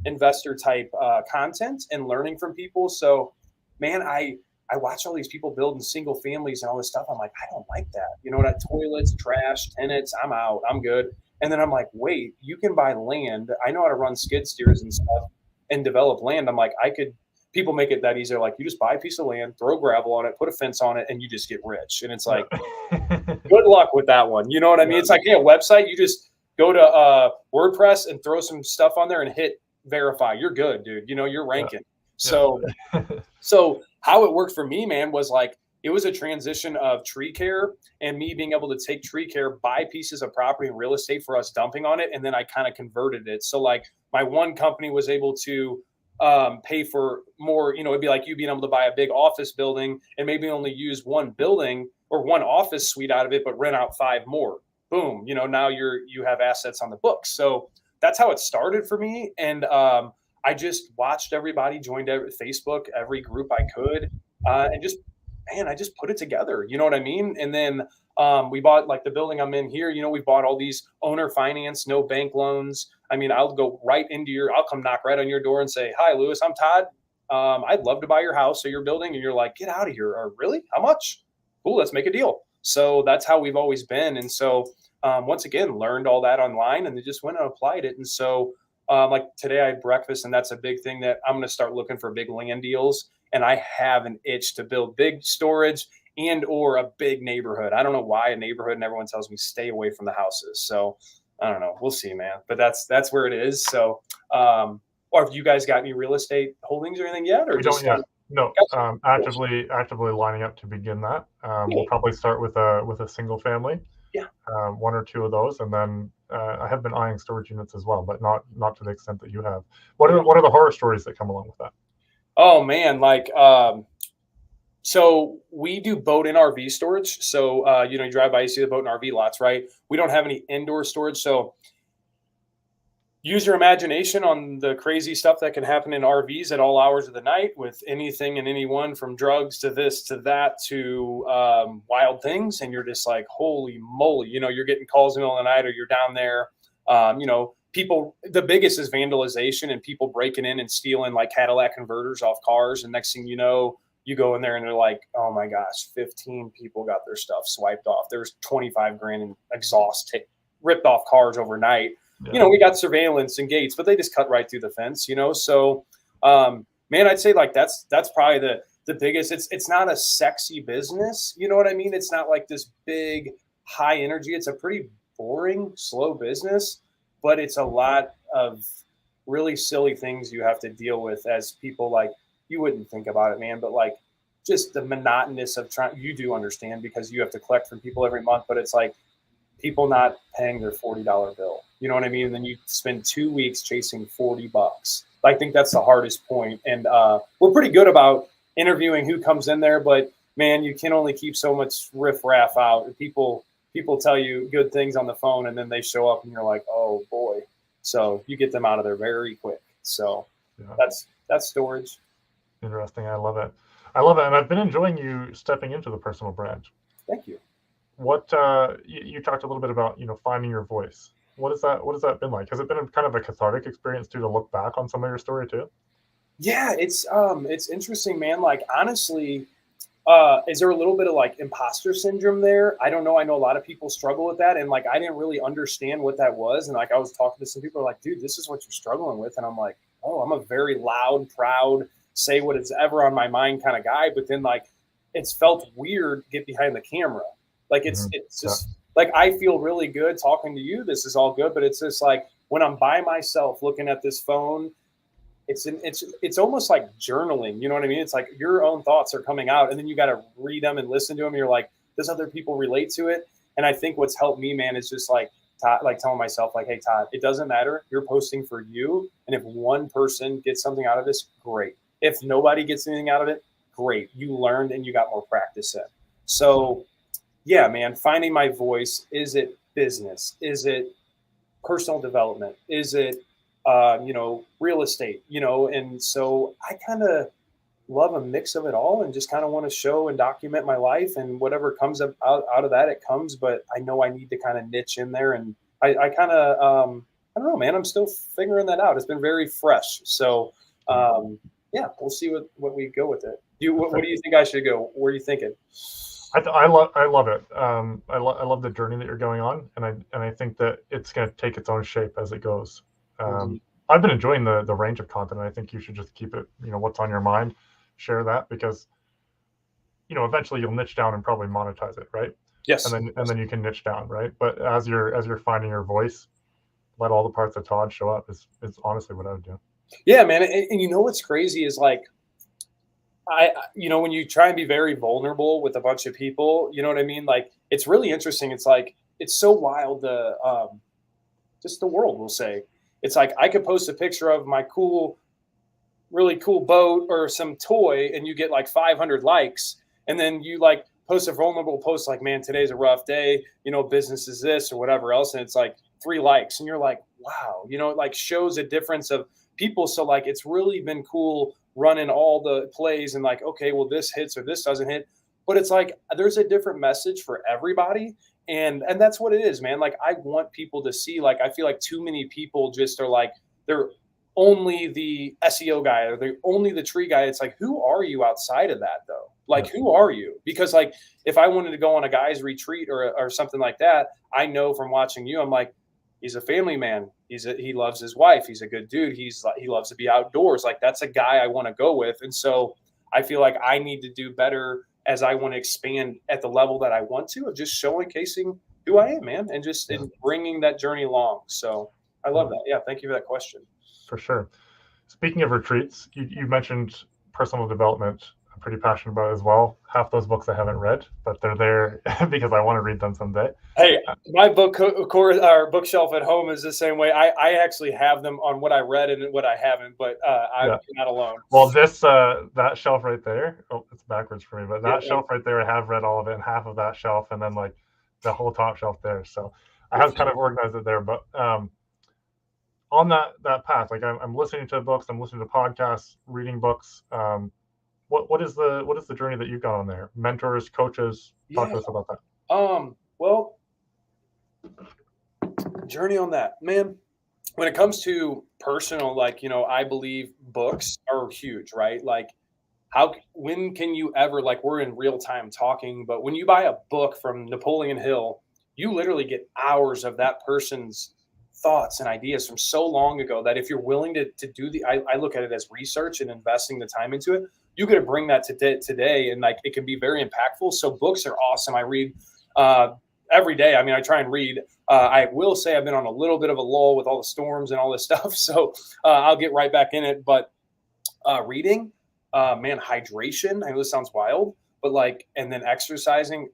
investor type content and learning from people. So, man, I watch all these people building single families and all this stuff. I'm like, I don't like that. That toilets, trash, tenants, I'm out. I'm good. And then I'm like, wait, you can buy land. I know how to run skid steers and stuff and develop land. I'm like, people make it that easy. They're like, you just buy a piece of land, throw gravel on it, put a fence on it, and you just get rich. And it's like, good luck with that one. You know what I mean? It's like, a website, you just go to WordPress and throw some stuff on there and hit verify. You're good, dude. You're ranking. So how it worked for me, man, was like, it was a transition of tree care and me being able to take tree care, buy pieces of property and real estate for us dumping on it. And then I kind of converted it. So, like, my one company was able to pay for more, it'd be like you being able to buy a big office building and maybe only use one building or one office suite out of it, but rent out 5 more. Boom. Now you have assets on the books. So that's how it started for me. And I just watched everybody, joined Facebook, every group I could, and I just put it together. You know what I mean? And then we bought, like, the building I'm in here. We bought all these owner finance, no bank loans. I mean, I'll go right I'll come knock right on your door and say, hi, Lewis, I'm Todd. I'd love to buy your house or your building. And you're like, get out of here. Or, really? How much? Cool. Let's make a deal. So that's how we've always been. And so once again, learned all that online and then just went and applied it. And so like today I had breakfast, and that's a big thing that I'm going to start looking for big land deals. And I have an itch to build big storage and or a big neighborhood. I don't know why a neighborhood, and everyone tells me stay away from the houses. So I don't know. We'll see, man. But that's where it is. So, or have you guys got any real estate holdings or anything yet, or We just don't yet. No, Gotcha. actively lining up to begin that. We'll Yeah. probably start with a single family, Yeah. one or two of those, and then I have been eyeing storage units as well, but not to the extent that you have. What are the horror stories that come along with that? Oh man, like so we do boat and RV storage. So you know, you drive by, you see the boat and RV lots, right? We don't have any indoor storage. So use your imagination on the crazy stuff that can happen in RVs at all hours of the night with anything and anyone, from drugs to this to that to wild things. And you're just like, holy moly, you know, you're getting calls in the middle of the night, or you're down there. You know, people, the biggest is vandalization and people breaking in and stealing like Cadillac converters off cars. And next thing you know, you go in there and they're like, oh my gosh, 15 people got their stuff swiped off. There's 25 grand in exhaust ripped off cars overnight. Yeah. You know, we got surveillance and gates, but they just cut right through the fence, you know? So, man, I'd say like, that's probably the biggest. It's not a sexy business. You know what I mean? It's not like this big high energy. It's a pretty boring, slow business, but it's a lot of really silly things you have to deal with as people. Like, you wouldn't think about it, man, but like just the monotonous of trying, you do understand because you have to collect from people every month, but it's like people not paying their $40 bill. You know what I mean? And then you spend 2 weeks chasing $40. I think that's the hardest point. And we're pretty good about interviewing who comes in there, but man, you can only keep so much riffraff out. People tell you good things on the phone, and then they show up and you're like, oh boy. So you get them out of there very quick. So yeah. That's storage. Interesting. I love it. And I've been enjoying you stepping into the personal brand. Thank you. What you talked a little bit about, you know, finding your voice. What has that been like? Has it been kind of a cathartic experience too, to look back on some of your story too? Yeah, it's interesting, man. Like, honestly, is there a little bit of like imposter syndrome there? I don't know. I know a lot of people struggle with that, and like I didn't really understand what that was. And like I was talking to some people, like, dude, this is what you're struggling with, and I'm like, oh, I'm a very loud, proud, say what is ever on my mind kind of guy. But then like it's felt weird to get behind the camera. Like it's just like I feel really good talking to you. This is all good, but it's just like when I'm by myself looking at this phone, it's almost like journaling. You know what I mean? It's like your own thoughts are coming out, and then you got to read them and listen to them. And you're like, does other people relate to it? And I think what's helped me, man, is just like telling myself, like, hey, Todd, it doesn't matter. You're posting for you, and if one person gets something out of this, great. If nobody gets anything out of it, great. You learned and you got more practice in. So, yeah, man, finding my voice. Is it business? Is it personal development? Is it, you know, real estate? You know, and so I kind of love a mix of it all, and just kind of want to show and document my life, and whatever comes out of that, it comes. But I know I need to kind of niche in there, and I kind of, I don't know, man. I'm still figuring that out. It's been very fresh. So, yeah, we'll see what we go with it. What do you think I should go? Where are you thinking? I love it. I love the journey that you're going on, and I think that it's going to take its own shape as it goes. I've been enjoying the range of content, and I think you should just keep it, you know, what's on your mind, share that, because, you know, eventually you'll niche down and probably monetize it, right? Yes. And then you can niche down, right? But as you're finding your voice, let all the parts of Todd show up is honestly what I would do. Yeah, man. And you know what's crazy is like, you know, when you try and be very vulnerable with a bunch of people, you know what I mean? Like, it's really interesting. It's like, it's so wild. Just the world will say, it's like, I could post a picture of my really cool boat or some toy, and you get like 500 likes. And then you like post a vulnerable post like, man, today's a rough day, you know, business is this or whatever else. And it's like 3 likes. And you're like, wow, you know, it like shows a difference of people. So like, it's really been cool running all the plays and like, okay, well, this hits or this doesn't hit. But it's like, there's a different message for everybody. And that's what it is, man. Like, I want people to see, like, I feel like too many people just are like, they're only the SEO guy or they're only the tree guy. It's like, who are you outside of that though? Like, who are you? Because like, if I wanted to go on a guy's retreat or something like that, I know from watching you, I'm like, he's a family man. He loves his wife. He's a good dude. He loves to be outdoors. Like, that's a guy I want to go with. And so I feel like I need to do better as I want to expand at the level that I want to, of just showcasing who I am, man, and just in bringing that journey along. So I love that. Yeah. Thank you for that question. For sure. Speaking of retreats, you mentioned personal development. I'm pretty passionate about it as well. Half those books I haven't read, but they're there because I want to read them someday. Hey, my bookshelf at home is the same way. I actually have them on what I read and what I haven't, but I'm not alone. Well, this that shelf right there, it's backwards for me, but that shelf right there, I have read all of it, and half of that shelf, and then like the whole top shelf there. So I have kind of organized it there, but on that path, like I'm listening to books, I'm listening to podcasts, reading books. What is the journey that you've got on there? Mentors, coaches, talk to us about that. Well, journey on that, man. When it comes to personal, like, I believe books are huge, right? Like, when can you ever, like, we're in real time talking, but when you buy a book from Napoleon Hill, you literally get hours of that person's thoughts and ideas from so long ago that if you're willing to do I look at it as research and investing the time into it, you got to bring that to today, and like it can be very impactful. So books are awesome. I read every day. I mean, I try and read. I will say I've been on a little bit of a lull with all the storms and all this stuff, so I'll get right back in it. But reading, man, hydration. I know this sounds wild, but like, and then exercising.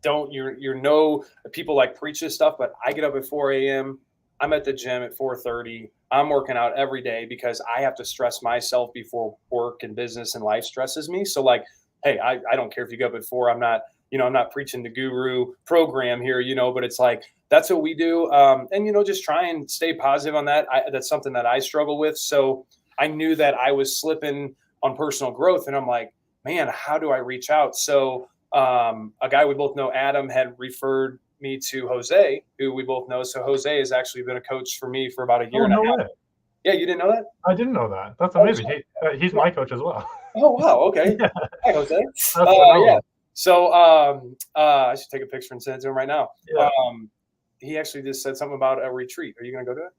You're no people like preach this stuff, but I get up at 4 a.m. I'm at the gym at 4:30. I'm working out every day because I have to stress myself before work and business and life stresses me. So like, hey, I don't care if you go up at 4. I'm not preaching the guru program here, but it's like, that's what we do. And, just try and stay positive on that. That's something that I struggle with. So I knew that I was slipping on personal growth, and I'm like, man, how do I reach out? So a guy we both know, Adam, had referred me to Jose, who we both know. So Jose has actually been a coach for me for about a year and a half. Way. Yeah, you didn't know that? I didn't know that. That's amazing. He's my coach as well. Oh, wow. Okay. Yeah. Hi, Jose. Yeah. So I should take a picture and send it to him right now. Yeah. He actually just said something about a retreat. Are you going to go to it?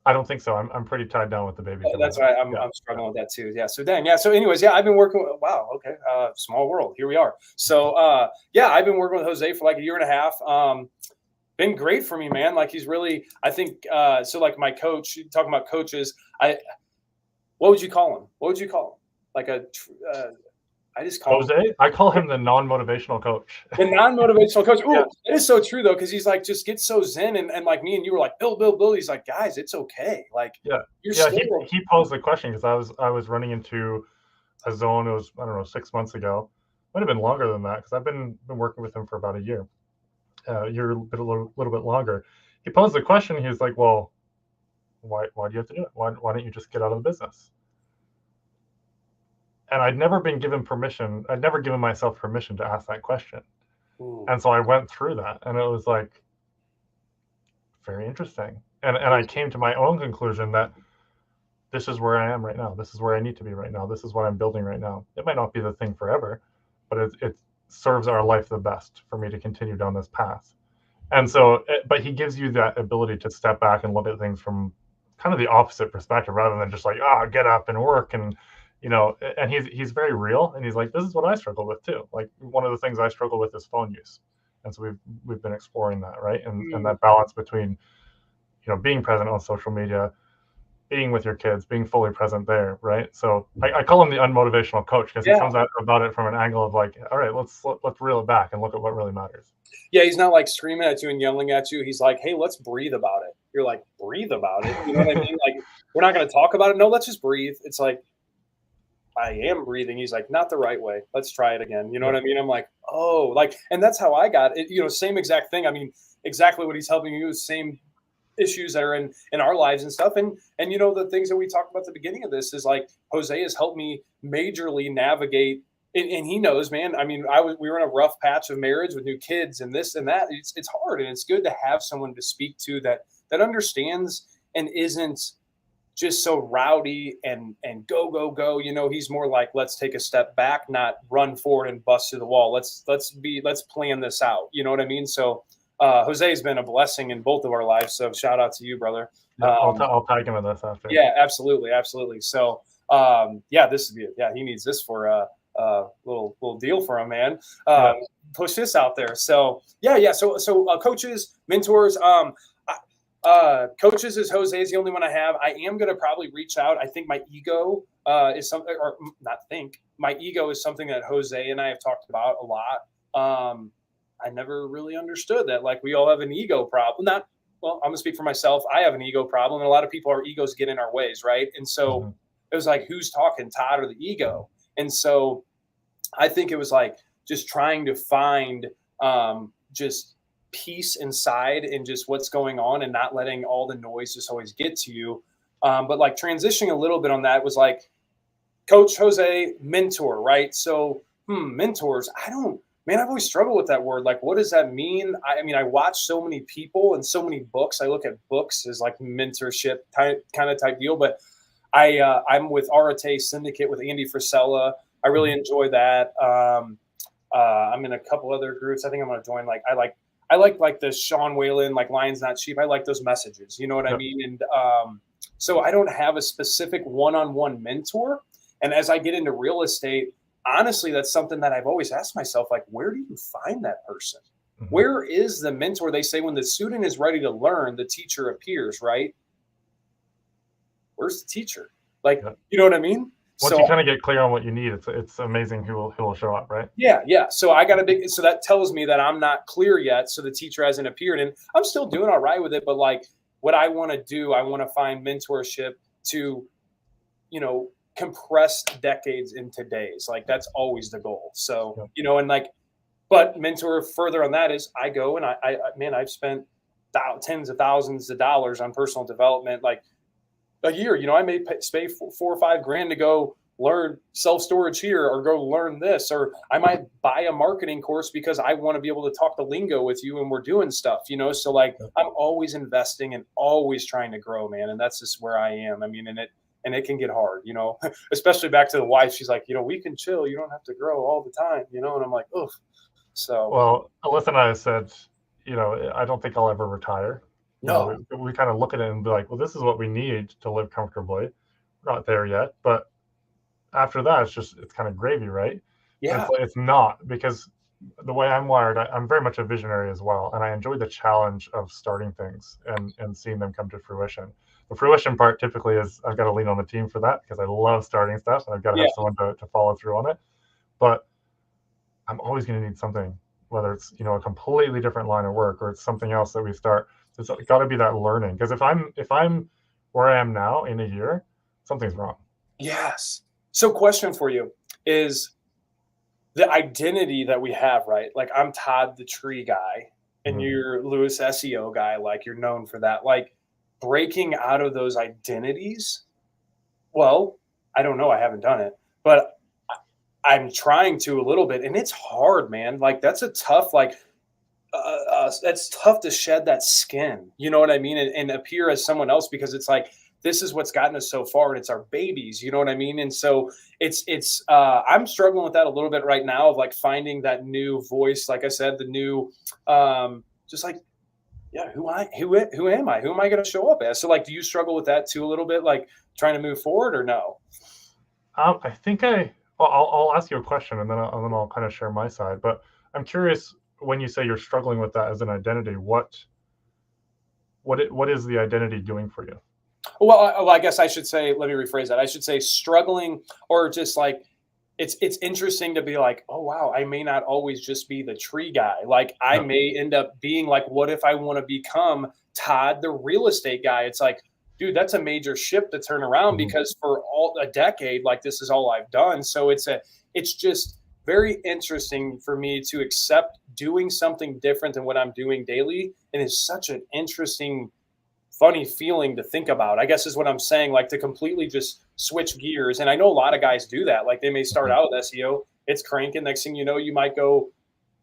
I don't think so. I'm pretty tied down with the baby. That's right. I'm struggling with that too. Yeah. So dang. Yeah. So anyways, I've been working with, wow. Okay. Small world. Here we are. So I've been working with Jose for like a year and a half. Been great for me, man. Like he's really, I think, so like my coach, talking about coaches, what would you call him? Like I just call Jose. I call him the non-motivational coach. The non-motivational coach. Ooh, It is so true though, because he's like, just get so zen, and like me and you were like, Bill. He's like, guys, it's okay. Like, he posed the question because I was running into a zone. It was, I don't know, 6 months ago. Might have been longer than that because I've been working with him for about a year. You're a little bit longer. He posed the question. He was like, well, why do you have to do it? Why don't you just get out of the business? And I'd never been given permission. I'd never given myself permission to ask that question. Ooh. And so I went through that, and it was like very interesting. And I came to my own conclusion that this is where I am right now. This is where I need to be right now. This is what I'm building right now. It might not be the thing forever, but it serves our life the best for me to continue down this path. And so, but he gives you that ability to step back and look at things from kind of the opposite perspective, rather than just like, get up and work and, and he's very real, and he's like, this is what I struggle with too. Like one of the things I struggle with is phone use. And so we've been exploring that, right? And that balance between, being present on social media, being with your kids, being fully present there, right? So I call him the unmotivational coach because he comes about it from an angle of like, all right, let's reel it back and look at what really matters. Yeah, he's not like screaming at you and yelling at you. He's like, hey, let's breathe about it. You're like, breathe about it? You know what I mean? Like, we're not going to talk about it. No, let's just breathe. It's like, I am breathing. He's like, not the right way. Let's try it again. You know what I mean? I'm like, oh, like, and that's how I got it. Same exact thing. I mean, exactly what he's helping you is same issues that are in our lives and stuff. And the things that we talked about at the beginning of this is like, Jose has helped me majorly navigate. And he knows, man, I mean, we were in a rough patch of marriage with new kids and this and that. It's hard. And it's good to have someone to speak to that understands and isn't just so rowdy and go. He's more like, let's take a step back, not run forward and bust through the wall. Let's plan this out. You know what I mean? So Jose has been a blessing in both of our lives. So shout out to you, brother. I'll tag him in this after. Yeah, absolutely. So this would be he needs this for a little deal for him, man. push this out there. So yeah. So coaches, mentors, coaches is Jose is the only one I have. I am going to probably reach out. I think my ego is something, or not think, my ego is something that Jose and I have talked about a lot. I never really understood that. Like, we all have an ego problem. Well, I'm gonna speak for myself. I have an ego problem, and a lot of people, our egos get in our ways, right? And so it was like, who's talking, Todd or the ego? And so I think it was like just trying to find just peace inside and just what's going on, and not letting all the noise just always get to you. But like transitioning a little bit on that was like, Coach Jose, mentor, right? So mentors, I've always struggled with that word. Like, what does that mean? I mean, I watch so many people and so many books. I look at books as like mentorship kind of type deal. But I'm with Arate Syndicate with Andy Frisella. I really enjoy that. I'm in a couple other groups. I think I'm going to join. Like, I like the Sean Whalen, like Lions Not Sheep. I like those messages. You know what I mean? And so I don't have a specific one-on-one mentor. And as I get into real estate, honestly, that's something that I've always asked myself, like, where do you find that person? Where is the mentor? They say when the student is ready to learn, the teacher appears, right? Where's the teacher? Like, you know what I mean? Once you kind of get clear on what you need, it's amazing who will show up, right? Yeah. So I got so that tells me that I'm not clear yet. So the teacher hasn't appeared, and I'm still doing all right with it. But like, what I want to do, I want to find mentorship to, compress decades into days. Like, that's always the goal. So, and like, but mentor further on that is I go and I've spent tens of thousands of dollars on personal development, like a year. I may pay $4 or $5 grand to go learn self-storage here, or go learn this, or I might buy a marketing course because I want to be able to talk the lingo with you and we're doing stuff, so like, I'm always investing and always trying to grow, man. And that's just where I am. I mean, and it can get hard, especially back to the wife. She's like, we can chill. You don't have to grow all the time, and I'm like, oof. So, well, Alyssa and I said, I don't think I'll ever retire. No, we kind of look at it and be like, well, this is what we need to live comfortably. We're not there yet, but after that, it's kind of gravy, right? Yeah. It's not, because the way I'm wired, I'm very much a visionary as well. And I enjoy the challenge of starting things and seeing them come to fruition. The fruition part typically is I've got to lean on the team for that, because I love starting stuff and I've got to have someone to follow through on it. But I'm always going to need something, whether it's, a completely different line of work or it's something else that we start. It's got to be that learning, because if I'm where I am now in a year, something's wrong. Yes. So question for you is the identity that we have, right? Like, I'm Todd the tree guy and you're Lewis SEO guy. Like, you're known for that. Like, breaking out of those identities. Well, I don't know. I haven't done it, but I'm trying to a little bit, and it's hard, man. Like, that's a tough, that's tough to shed that skin. You know what I mean? And appear as someone else, because it's like, this is what's gotten us so far, and it's our babies. You know what I mean? And so it's I'm struggling with that a little bit right now, of like finding that new voice. Like I said, the new, just like, who am I? Who am I going to show up as? So like, do you struggle with that too a little bit, like trying to move forward, or no? I think I'll ask you a question and then I'll kind of share my side. But I'm curious, when you say you're struggling with that as an identity, what is the identity doing for you? Well, I guess I should say, let me rephrase that. I should say struggling, or just like, it's interesting to be like, oh, wow, I may not always just be the tree guy. Like, I may end up being like, what if I want to become Todd, the real estate guy? It's like, dude, that's a major ship to turn around, because for a decade, like, this is all I've done. So it's just very interesting for me to accept doing something different than what I'm doing daily. And it's such an interesting, funny feeling to think about, I guess, is what I'm saying, like, to completely just switch gears. And I know a lot of guys do that. Like, they may start out with SEO, it's cranking. Next thing you know, you might go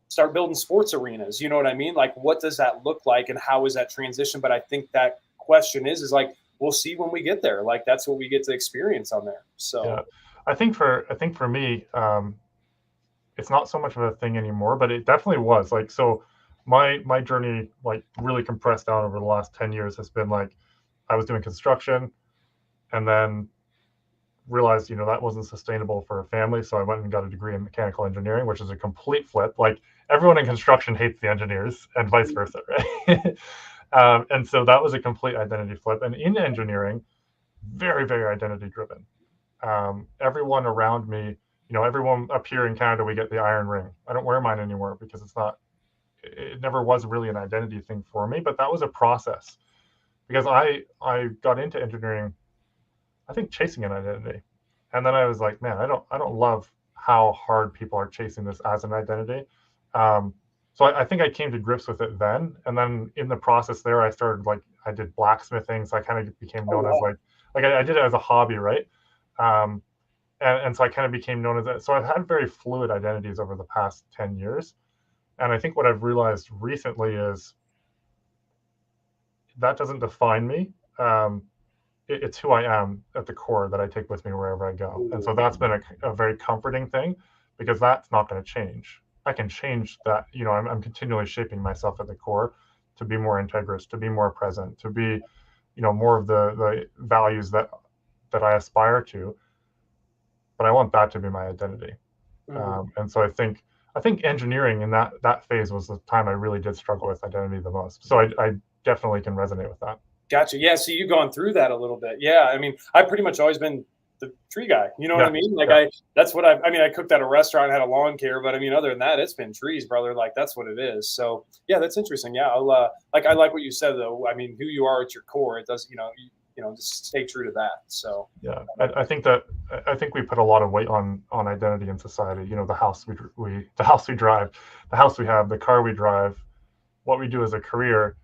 start building sports arenas. You know what I mean? Like, what does that look like, and how is that transition? But I think that question is like, we'll see when we get there. Like, that's what we get to experience on there. So yeah, I think for me, it's not so much of a thing anymore, but it definitely was. Like, so my journey, like, really compressed down over the last 10 years has been like, I was doing construction, and then realized, that wasn't sustainable for a family. So I went and got a degree in mechanical engineering, which is a complete flip. Like everyone in construction hates the engineers and vice versa, right? And so that was a complete identity flip. And in engineering, very, very identity driven. Everyone around me, everyone up here in Canada, we get the iron ring. I don't wear mine anymore because it never was really an identity thing for me, but that was a process because I got into engineering, I think, chasing an identity. And then I was like, man, I don't love how hard people are chasing this as an identity. So I think I came to grips with it then. And then in the process there, I started I did blacksmithing. So I kind of became known as I did it as a hobby, right? And so I kind of became known as that. So I've had very fluid identities over the past 10 years. And I think what I've realized recently is that doesn't define me. It's who I am at the core that I take with me wherever I go. And so that's been a very comforting thing because that's not going to change. I can change that. I'm continually shaping myself at the core to be more integrous, to be more present, to be, more of the values that I aspire to. But I want that to be my identity. And so I think engineering in that phase was the time I really did struggle with identity the most. So I definitely can resonate with that. Gotcha. Yeah. So you've gone through that a little bit. Yeah. I mean, I've pretty much always been the tree guy. You know what I mean? That's what I cooked at a restaurant, had a lawn care, but I mean, other than that, it's been trees, brother. Like that's what it is. So yeah, that's interesting. Yeah. I like what you said though. I mean, who you are at your core, it does, just stay true to that. So yeah, I think we put a lot of weight on identity in society. The house we drive, the house we have, the car we drive, what we do as a career.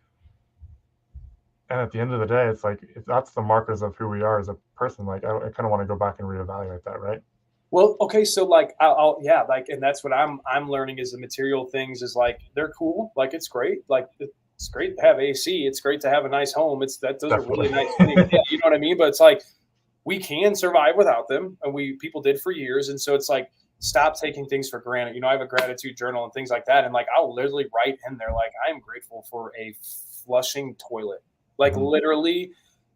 And at the end of the day, it's like, if that's the markers of who we are as a person, like I kind of want to go back and reevaluate that, right? Well, okay, so and that's what I'm learning is the material things is like they're cool, like it's great, like it's great to have AC, it's great to have a nice home, those Definitely. Are really nice things, yeah, you know what I mean? But it's like we can survive without them, and people did for years, and so it's like stop taking things for granted. I have a gratitude journal and things like that, and like I'll literally write in there like I am grateful for a flushing toilet. Like literally,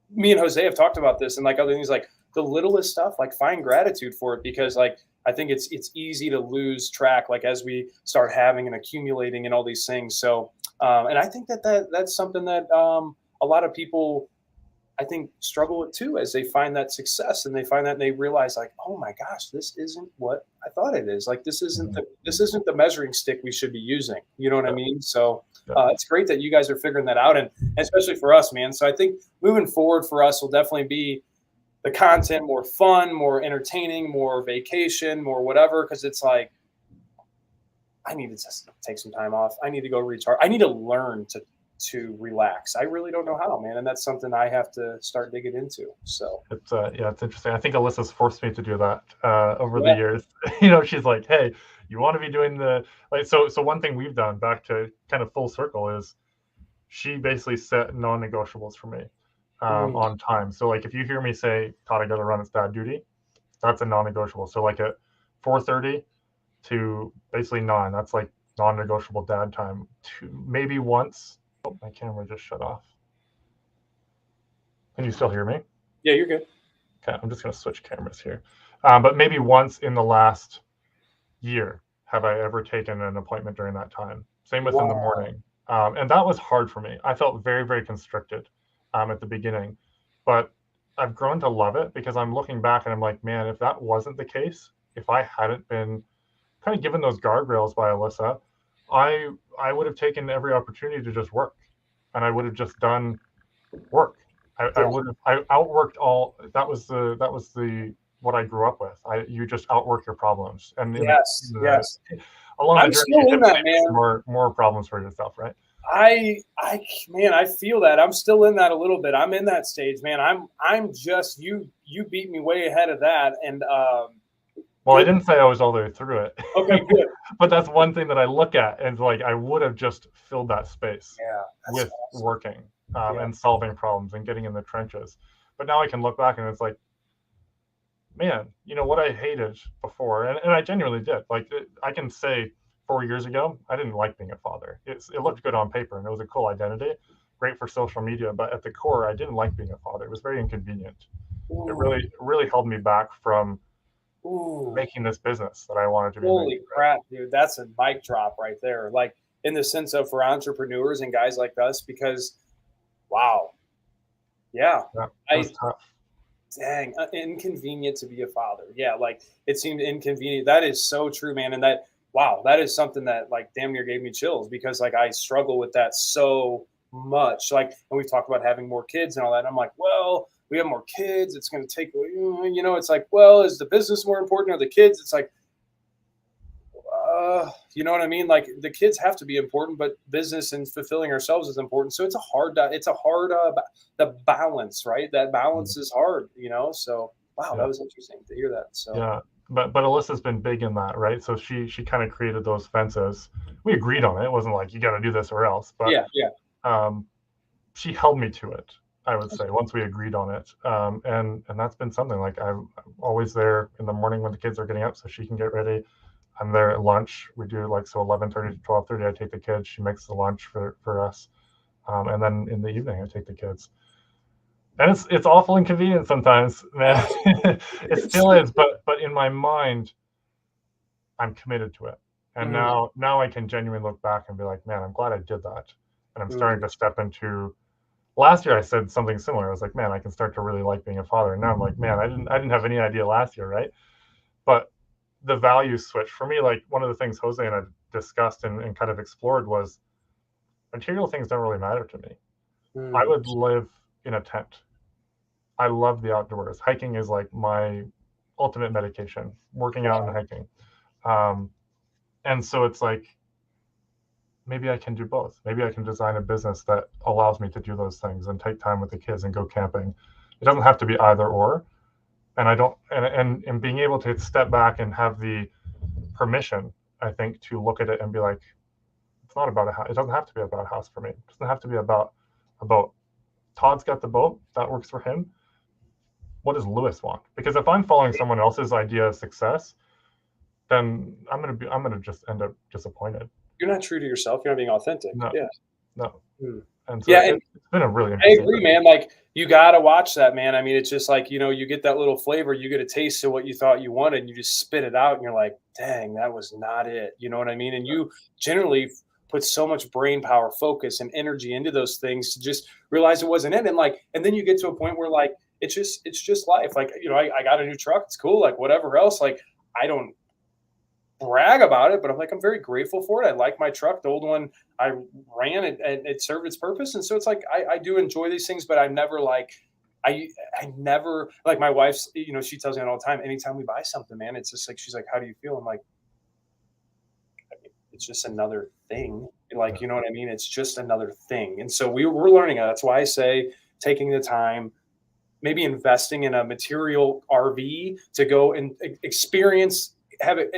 me and Jose have talked about this and like other things, like the littlest stuff, like find gratitude for it because like I think it's easy to lose track like as we start having and accumulating and all these things. So and I think that's something that a lot of people I think struggle with too as they find that success and they find that and they realize like, oh my gosh, this isn't what I thought it is. Like this isn't the measuring stick we should be using. You know what I mean? So it's great that you guys are figuring that out and especially for us, man. So I think moving forward for us will definitely be the content more fun, more entertaining, more vacation, more whatever. Cause it's like, I need to just take some time off. I need to go recharge. I need to learn to relax. I really don't know how, man. And that's something I have to start digging into. So it's interesting. I think Alyssa's forced me to do that over the years. She's like, hey, you want to be doing so one thing we've done back to kind of full circle is she basically set non-negotiables for me on time. So like if you hear me say, Todd, I got to run, it's dad duty, that's a non-negotiable. So like at 4:30 to basically 9, that's like non-negotiable dad time. Maybe once. Oh, my camera just shut off. Can you still hear me? Yeah, you're good. Okay, I'm just going to switch cameras here. But maybe once in the last year have I ever taken an appointment during that time. Same with in the morning. And that was hard for me. I felt very, very constricted at the beginning. But I've grown to love it because I'm looking back and I'm like, man, if that wasn't the case, if I hadn't been kind of given those guardrails by Alyssa, I would have taken every opportunity to just work, and I would have just done work. I outworked all. That was the what I grew up with. You just outwork your problems, and yes. Along the journey, you get more problems for yourself, right? I feel that I'm still in that a little bit. I'm in that stage, man. I'm just you beat me way ahead of that, and well, I didn't say I was all the way through it. Okay, good. But that's one thing that I look at and like I would have just filled that space with awesome. Working and solving problems and getting in the trenches. But now I can look back and it's like, man, what I hated before, and I genuinely did. Like I can say 4 years ago, I didn't like being a father. It looked good on paper and it was a cool identity, great for social media. But at the core, I didn't like being a father. It was very inconvenient. It Ooh, really held me back from ooh, making this business that I wanted to be making. holy crap, dude. That's a mic drop right there. Like in the sense of for entrepreneurs and guys like us, because wow. Yeah. Yeah, it was I tough. dang inconvenient to be a father. Yeah, like it seemed inconvenient. That is so true, man. And that wow, that is something that like damn near gave me chills because like I struggle with that so much. Like, and we've talked about having more kids and all that. And I'm like, well, we have more kids. It's going to take, it's like, well, is the business more important or the kids? It's like, you know what I mean? Like the kids have to be important, but business and fulfilling ourselves is important. So it's a hard, the balance, right? That balance is hard, So wow, that Yeah, was interesting to hear that. So yeah. But Alyssa's been big in that, right? So she kind of created those fences. We agreed on it. It wasn't like you got to do this or else, but yeah, yeah, um, she held me to it. I would say once we agreed on it, and that's been something like I'm always there in the morning when the kids are getting up, so she can get ready. I'm there at lunch. We do like so 11:30 to 12:30. I take the kids. She makes the lunch for us, and then in the evening I take the kids. And it's awful inconvenient sometimes, man. oh, It still is, but in my mind, I'm committed to it. And mhm, now I can genuinely look back and be like, man, I'm glad I did that. And I'm starting mhm, to step into last year I said something similar. I was like, man, I can start to really like being a father. And now I'm like, man, I didn't have any idea last year, right? But the values switch for me. Like one of the things Jose and I discussed and kind of explored was material things don't really matter to me. I mhm, would live in a tent. I love the outdoors. Hiking is like my ultimate medication. Working out and wow, hiking, um, and so it's like maybe I can do both. Maybe I can design a business that allows me to do those things and take time with the kids and go camping. It doesn't have to be either or. And I don't and being able to step back and have the permission, I think, to look at it and be like, it's not about a house. It doesn't have to be about a house for me. It doesn't have to be about a boat. Todd's got the boat. That works for him. What does Lewis want? Because if I'm following someone else's idea of success, then I'm gonna just end up disappointed. you're not true to yourself. You're not being authentic. No, Yeah. no. Mm. And so Yeah, and it's been a really I interesting agree, journey. man. Like you gotta watch that, man. I mean, it's just like you get that little flavor, you get a taste of what you thought you wanted, and you just spit it out, and you're like, "Dang, that was not it." You know what I mean? And you generally put so much brain power, focus, and energy into those things to just realize it wasn't it, and and then you get to a point where like it's just life. Like I got a new truck, it's cool. Like whatever else, like I don't brag about it, but I'm like, I'm very grateful for it. I like my truck. The old one I ran it and it served its purpose. And so it's like, I do enjoy these things, but I'm never like, I never like my wife's, she tells me all the time, anytime we buy something, man, it's just like, she's like, how do you feel? I'm like, it's just another thing. Yeah, Like, you know what I mean? It's just another thing. And so we're learning that. That's why I say taking the time, maybe investing in a material RV to go and experience have it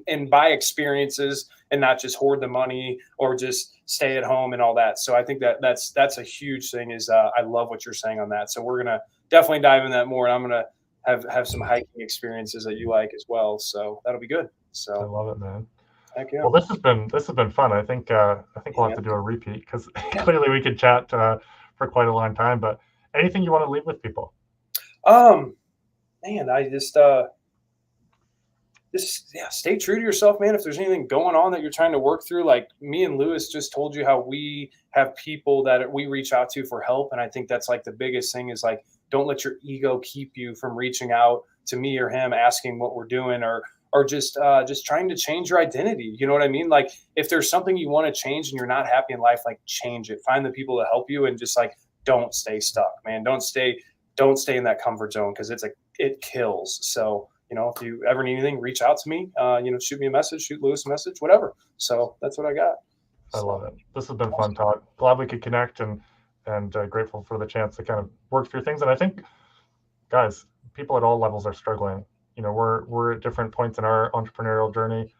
and buy experiences and not just hoard the money or just stay at home and all that. So I think that's a huge thing is I love what you're saying on that. So we're gonna definitely dive in that more and I'm gonna have some hiking experiences that you like as well. So that'll be good. I So love it, man. heck yeah. Well, this has been fun. I think Yeah, we'll have man. to do a repeat because clearly we could chat for quite a long time. But anything you want to leave with people? Um man, I just yeah, stay true to yourself, man. If there's anything going on that you're trying to work through, like me and Lewis just told you how we have people that we reach out to for help, and I think that's like the biggest thing is like don't let your ego keep you from reaching out to me or him, asking what we're doing, or just trying to change your identity. You know what I mean? Like if there's something you want to change and you're not happy in life, like change it. Find the people to help you, and just like don't stay stuck, man. Don't stay in that comfort zone because it kills. So if you ever need anything, reach out to me. Shoot me a message, shoot Lewis a message, whatever. So that's what I got. I So love it. This has been fun, awesome. Todd. Glad we could connect and grateful for the chance to kind of work through things. And I think, guys, people at all levels are struggling. We're at different points in our entrepreneurial journey.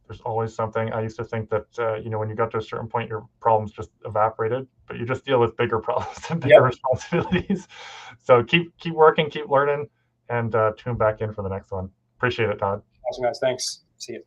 There's always something. I used to think that when you got to a certain point, your problems just evaporated, but you just deal with bigger problems and bigger Yep. responsibilities. So keep working, keep learning, and tune back in for the next one. Appreciate it, Todd. Awesome, guys. Thanks. See you.